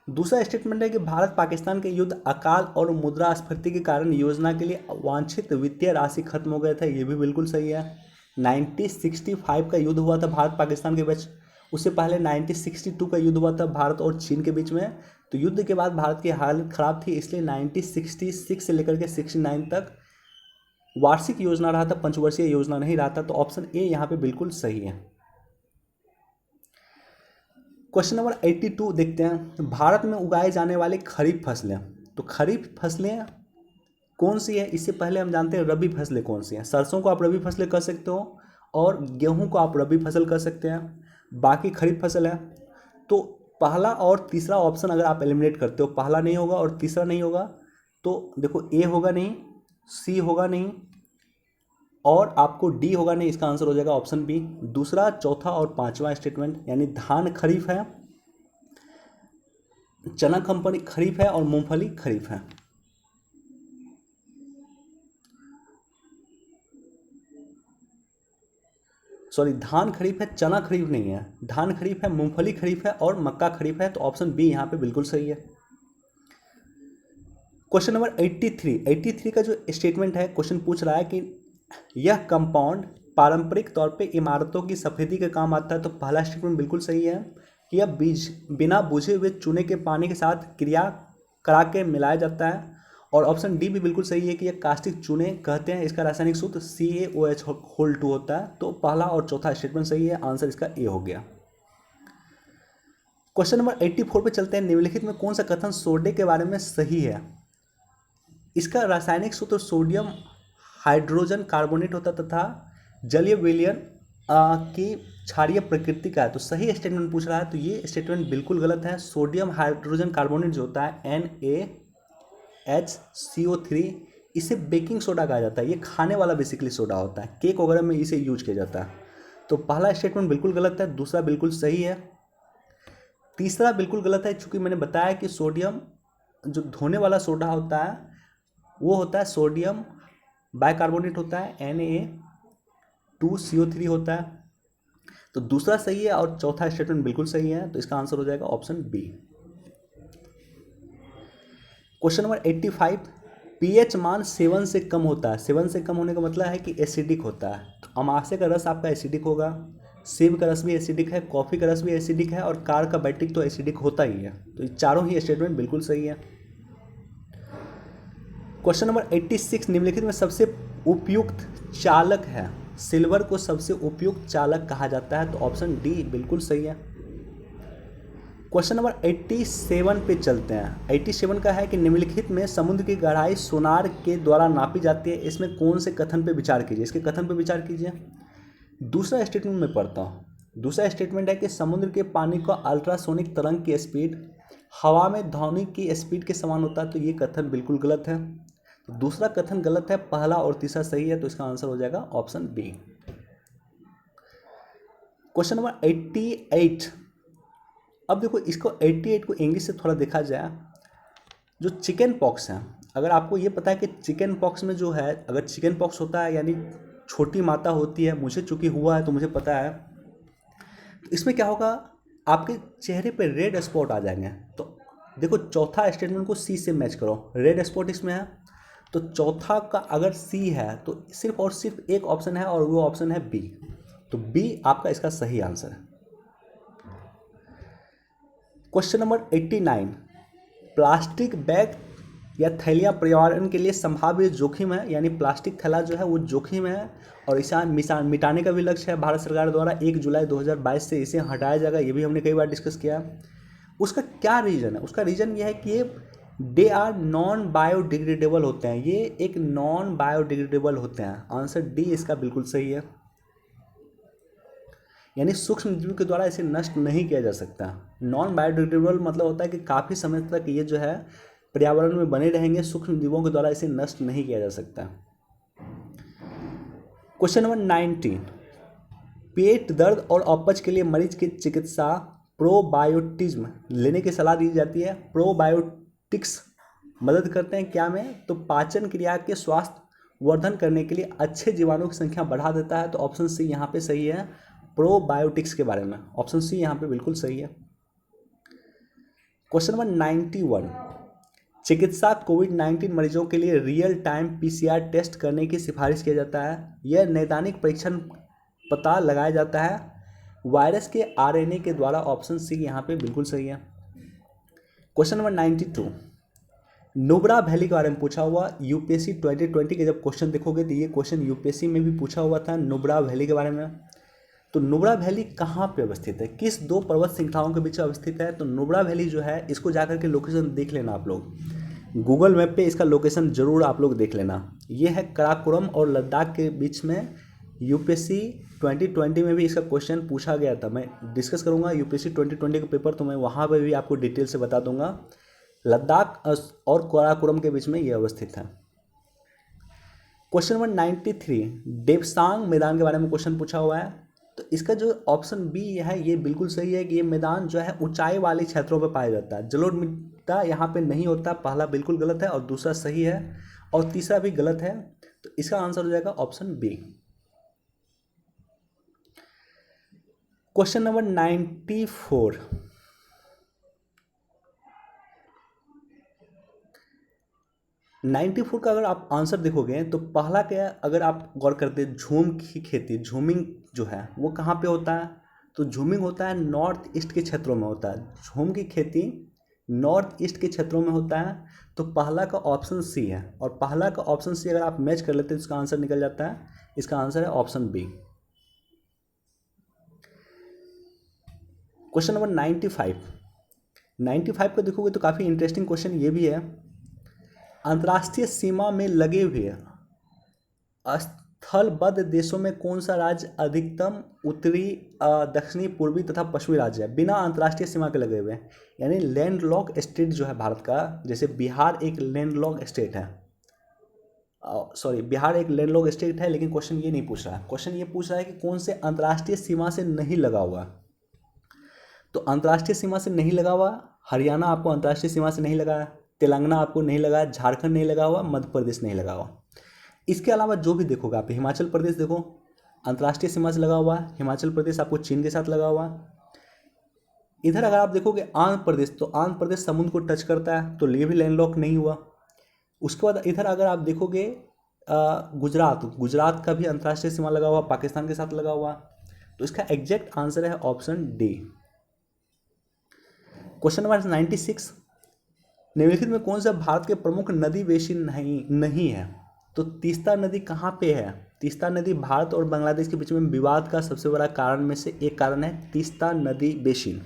दूसरा स्टेटमेंट है कि भारत पाकिस्तान के युद्ध, अकाल और मुद्रास्फीति के कारण योजना के लिए वांछित वित्तीय राशि खत्म हो गया था, ये भी बिल्कुल सही है। 1965 का युद्ध हुआ था भारत पाकिस्तान के बीच, उससे पहले 1962 का युद्ध हुआ था भारत और चीन के बीच में। तो युद्ध के बाद भारत की हालत खराब थी, इसलिए 1966 से लेकर के 69 तक वार्षिक योजना रहा था, पंचवर्षीय योजना नहीं रहा था। तो ऑप्शन ए यहाँ पे बिल्कुल सही है। क्वेश्चन नंबर 82 देखते हैं। भारत में उगाए जाने वाले खरीफ फसलें, तो खरीफ फसलें कौन सी है? इससे पहले हम जानते हैं रबी फसलें कौन सी हैं। सरसों को आप रबी फसलें कर सकते हो, और गेहूं को आप रबी फसल कर सकते हैं, बाकी खरीफ फसल है। तो पहला और तीसरा ऑप्शन अगर आप एलिमिनेट करते हो, पहला नहीं होगा और तीसरा नहीं होगा, तो देखो ए होगा नहीं, सी होगा नहीं, और आपको डी होगा नहीं, इसका आंसर हो जाएगा ऑप्शन बी। दूसरा, चौथा और पांचवा स्टेटमेंट यानी धान खरीफ है, चना कंपनी खरीफ है और मूंगफली खरीफ है। सॉरी, धान खरीफ है, चना खरीफ नहीं है। धान खरीफ है, मूंगफली खरीफ है और मक्का खरीफ है, तो ऑप्शन बी यहाँ पे बिल्कुल सही है। क्वेश्चन नंबर 83 का जो स्टेटमेंट है, क्वेश्चन पूछ रहा है कि यह कंपाउंड पारंपरिक तौर पे इमारतों की सफेदी के काम आता है। तो पहला स्टेटमेंट बिल्कुल सही है कि यह बीज बिना बुझे हुए चूने के पानी के साथ क्रिया करा के मिलाया जाता है। और ऑप्शन डी भी बिल्कुल सही है कि यह कास्टिक चूने कहते हैं। इसका रासायनिक सूत्र CaOH होता है। तो पहला और चौथा स्टेटमेंट सही है, आंसर इसका ए हो गया। क्वेश्चन नंबर 84 पे चलते हैं। निम्नलिखित में कौन सा कथन सोडे के बारे में सही है? इसका रासायनिक सूत्र सोडियम हाइड्रोजन कार्बोनेट होता तथा जलीय विलयन की क्षारीय प्रकृति का है। तो सही स्टेटमेंट पूछ रहा है, तो ये स्टेटमेंट बिल्कुल गलत है। सोडियम हाइड्रोजन कार्बोनेट जो होता है NaHCO3, इसे बेकिंग सोडा कहा जाता है। ये खाने वाला बेसिकली सोडा होता है, केक वगैरह में इसे यूज किया जाता है। तो पहला स्टेटमेंट बिल्कुल गलत है, दूसरा बिल्कुल सही है, तीसरा बिल्कुल गलत है। चूंकि मैंने बताया कि सोडियम जो धोने वाला सोडा होता है वो होता है सोडियम बाइकार्बोनेट होता है, Na2CO3 होता है। तो दूसरा सही है और चौथा स्टेटमेंट बिल्कुल सही है। तो इसका आंसर हो जाएगा option B. Question number 85, pH मान 7 से कम होता है। 7 से कम होने का मतलब है कि एसिडिक होता है। तो अमाशय का रस आपका एसिडिक होगा, सेब का रस भी एसिडिक है, कॉफ़ी का रस भी एसिडिक है और कार का बैटरी तो एसिडिक होता ही है। तो ये चारों ही स्टेटमेंट बिल्कुल सही है। क्वेश्चन नंबर 86, निम्नलिखित में सबसे उपयुक्त चालक है। सिल्वर को सबसे उपयुक्त चालक कहा जाता है। तो ऑप्शन डी बिल्कुल सही है। क्वेश्चन नंबर 87 पे चलते हैं। 87 का है कि निम्नलिखित में समुद्र की गहराई सोनार के द्वारा नापी जाती है। इसमें कौन से कथन पे विचार कीजिए? इसके कथन पे विचार कीजिए। दूसरा स्टेटमेंट में पढ़ता हूँ। दूसरा स्टेटमेंट है कि समुद्र के पानी का अल्ट्रासोनिक तरंग की स्पीड हवा में ध्वनि की स्पीड के समान होता है। तो ये कथन बिल्कुल गलत है। तो दूसरा कथन गलत है, पहला और तीसरा सही है। तो इसका आंसर हो जाएगा ऑप्शन बी। क्वेश्चन नंबर 88, अब देखो इसको 88 को इंग्लिश से थोड़ा देखा जाए। जो चिकन पॉक्स है, अगर आपको ये पता है कि चिकन पॉक्स में जो है, अगर चिकन पॉक्स होता है यानी छोटी माता होती है, मुझे चूंकि हुआ है तो मुझे पता है, तो इसमें क्या होगा, आपके चेहरे पे रेड स्पॉट आ जाएंगे। तो देखो चौथा स्टेटमेंट को सी से मैच करो, रेड स्पॉट इसमें है। तो चौथा का अगर सी है तो सिर्फ और सिर्फ एक ऑप्शन है और वो ऑप्शन है बी। तो बी आपका इसका सही आंसर है। क्वेश्चन नंबर 89, प्लास्टिक बैग या थैलियाँ पर्यावरण के लिए संभाव्य जोखिम है, यानी प्लास्टिक थैला जो है वो जोखिम है और इसे मिटाने का भी लक्ष्य है भारत सरकार द्वारा। 1 जुलाई 2022 से इसे हटाया जाएगा, ये भी हमने कई बार डिस्कस किया है। उसका क्या रीज़न है? उसका रीज़न ये है कि ये दे आर नॉन बायोडिग्रेडेबल होते हैं। ये एक नॉन बायोडिग्रेडेबल होते हैं। आंसर डी इसका बिल्कुल सही है, यानी सूक्ष्म जीव के द्वारा इसे नष्ट नहीं किया जा सकता। नॉन बायोडिग्रेडेबल मतलब होता है कि काफ़ी समय तक ये जो है पर्यावरण में बने रहेंगे, सूक्ष्म जीवों के द्वारा इसे नष्ट नहीं किया जा सकता। क्वेश्चन नंबर 19, पेट दर्द और अपच के लिए मरीज की चिकित्सा प्रोबायोटिज्म लेने की सलाह दी जाती है। प्रोबायोटिक्स मदद करते हैं क्या में? तो पाचन क्रिया के स्वास्थ्य वर्धन करने के लिए अच्छे जीवाणुओं की संख्या बढ़ा देता है। तो ऑप्शन सी यहाँ पे सही है, प्रोबायोटिक्स के बारे में। ऑप्शन सी यहाँ पे बिल्कुल सही है। क्वेश्चन नंबर 91, चिकित्सा कोविड-19 मरीजों के लिए रियल टाइम PCR टेस्ट करने की सिफारिश किया जाता है। यह नैदानिक परीक्षण पता लगाया जाता है वायरस के RNA के द्वारा। ऑप्शन सी यहाँ पे बिल्कुल सही है। क्वेश्चन नंबर 92, नुब्रा वैली के बारे में पूछा हुआ। UPSC 2020 के जब क्वेश्चन देखोगे तो ये क्वेश्चन UPSC में भी पूछा हुआ था नुब्रा वैली के बारे में। तो नुब्रा वैली कहाँ पे अवस्थित है, किस दो पर्वत श्रृंखलाओं के बीच अवस्थित है? तो नुब्रा वैली जो है, इसको जाकर के लोकेशन देख लेना आप लोग, गूगल मैप पे इसका लोकेशन जरूर आप लोग देख लेना। ये है काराकोरम और लद्दाख के बीच में। UPSC 2020 में भी इसका क्वेश्चन पूछा गया था। मैं डिस्कस करूँगा UPSC 2020 का पेपर, तो मैं वहाँ पर भी आपको डिटेल से बता दूंगा। लद्दाख और काराकोरम के बीच में ये अवस्थित है। क्वेश्चन नंबर 93, देवसांग मैदान के बारे में क्वेश्चन पूछा हुआ है। तो इसका जो ऑप्शन बी है ये बिल्कुल सही है कि ये मैदान जो है ऊंचाई वाले क्षेत्रों पर पाया जाता है। जलोढ़ मृदा यहाँ पे नहीं होता। पहला बिल्कुल गलत है और दूसरा सही है और तीसरा भी गलत है। तो इसका आंसर हो जाएगा ऑप्शन बी। Question number 94। का अगर आप आंसर देखोगे तो पहला क्या, अगर आप गौर करते हैं, झूम की खेती, झूमिंग जो है वो कहाँ पे होता है? तो झूमिंग होता है नॉर्थ ईस्ट के क्षेत्रों में होता है। झूम की खेती नॉर्थ ईस्ट के क्षेत्रों में होता है। तो पहला का ऑप्शन सी है और पहला का ऑप्शन सी अगर आप मैच कर लेते हैं तो इसका आंसर निकल जाता है। इसका आंसर है ऑप्शन बी। क्वेश्चन नंबर 95 को देखोगे तो काफ़ी इंटरेस्टिंग क्वेश्चन ये भी है। अंतर्राष्ट्रीय सीमा में लगे हुए स्थलबद्ध देशों में कौन सा राज्य अधिकतम उत्तरी, दक्षिणी, पूर्वी तथा पश्चिमी राज्य है बिना अंतर्राष्ट्रीय सीमा के लगे हुए हैं? यानी लैंडलॉक स्टेट जो है भारत का, जैसे बिहार एक लैंडलॉक स्टेट है, बिहार एक लैंडलॉक स्टेट है, लेकिन क्वेश्चन ये नहीं पूछ रहा है। क्वेश्चन ये पूछ रहा है कि कौन से अंतर्राष्ट्रीय सीमा से नहीं लगा हुआ। तो अंतर्राष्ट्रीय सीमा से नहीं लगा हुआ, हरियाणा आपको अंतर्राष्ट्रीय सीमा से नहीं लगा है, तेलंगाना आपको नहीं लगा, झारखंड नहीं लगा हुआ, मध्य प्रदेश नहीं लगा हुआ। इसके अलावा जो भी देखोगे आप, हिमाचल प्रदेश देखो अंतर्राष्ट्रीय सीमा से लगा हुआ है। हिमाचल प्रदेश आपको चीन के साथ लगा हुआ है। इधर अगर आप देखोगे आंध्र प्रदेश, तो आंध्र प्रदेश समुद्र को टच करता है, तो ये भी लैंडलॉक नहीं हुआ। उसके बाद इधर अगर आप देखोगे गुजरात का भी अंतर्राष्ट्रीय सीमा लगा हुआ, पाकिस्तान के साथ लगा हुआ। तो इसका एग्जैक्ट आंसर है ऑप्शन डी। Question number 96। निम्नलिखित में कौन सा भारत के प्रमुख नदी बेसिन नहीं है? तो तीस्ता नदी कहाँ पे है? तीस्ता नदी भारत और बांग्लादेश के बीच में विवाद का सबसे बड़ा कारण में से एक कारण है तीस्ता नदी बेसिन।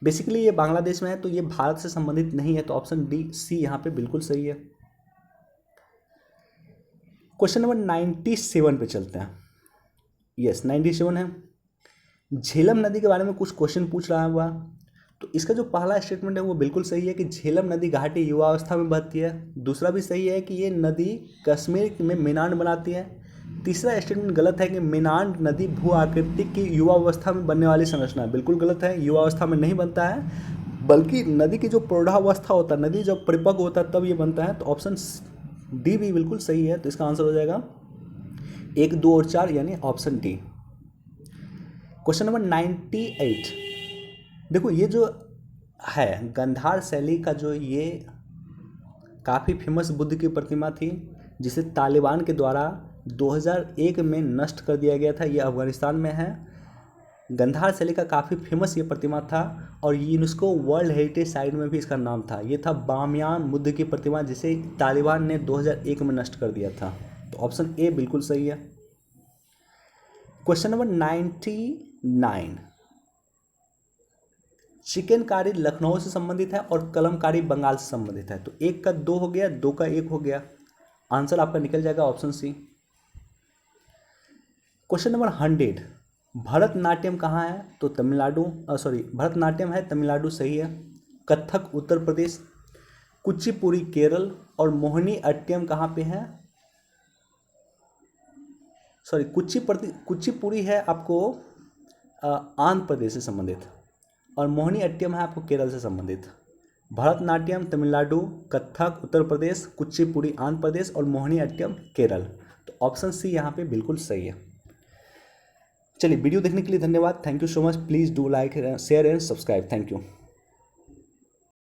बेसिकली ये बांग्लादेश में है, तो ये भारत से संबंधित नहीं है। तो ऑप्शन डी सी यहाँ पे बिल्कुल सही है। क्वेश्चन नंबर 97 पे चलते हैं। यस 97 है। झेलम नदी के बारे में कुछ क्वेश्चन पूछ रहा हुआ। तो इसका जो पहला स्टेटमेंट है वो बिल्कुल सही है कि झेलम नदी घाटी युवावस्था में बहती है। दूसरा भी सही है कि ये नदी कश्मीर में मीनांड बनाती है। तीसरा स्टेटमेंट गलत है कि मीनांड नदी भू आकृतिक की युवावस्था में बनने वाली संरचना है। बिल्कुल गलत है, युवावस्था में नहीं बनता है, बल्कि नदी की जो प्रौढ़ावस्था होता है, नदी जब परिपक्व होता है तब ये बनता है। तो ऑप्शन डी भी बिल्कुल सही है। तो इसका आंसर हो जाएगा 1, 2 और 4 यानी ऑप्शन डी। Question number 98। देखो ये जो है गंधार शैली का जो ये काफ़ी फेमस बुद्ध की प्रतिमा थी, जिसे तालिबान के द्वारा 2001 में नष्ट कर दिया गया था। ये अफगानिस्तान में है। गंधार शैली का काफ़ी फेमस ये प्रतिमा था और यूनेस्को वर्ल्ड हेरिटेज साइट में भी इसका नाम था। ये था बामियान बुद्ध की प्रतिमा, जिसे तालिबान ने 2001 में नष्ट कर दिया था। तो ऑप्शन ए बिल्कुल सही है। Question number 99। चिकनकारी लखनऊ से संबंधित है और कलमकारी बंगाल से संबंधित है। तो 1 का 2 हो गया, 2 का 1 हो गया। आंसर आपका निकल जाएगा option C. Question number 100। Bharatanatyam कहाँ है? तो तमिलनाडु, भरतनाट्यम है तमिलनाडु, सही है। कथक उत्तर प्रदेश, कुचिपुड़ी केरल और मोहिनी अट्टयम कहाँ पे है? कुचिपुड़ी है आपको आंध्र प्रदेश से संबंधित और मोहिनी अट्टयम है आपको केरल से संबंधित। भरतनाट्यम तमिलनाडु, कथक उत्तर प्रदेश, कुचिपुड़ी आंध्र प्रदेश और मोहिनी अट्टयम केरल। तो ऑप्शन सी यहाँ पे बिल्कुल सही है। चलिए वीडियो देखने के लिए धन्यवाद। Thank you so much. Please do like, share and subscribe. Thank you.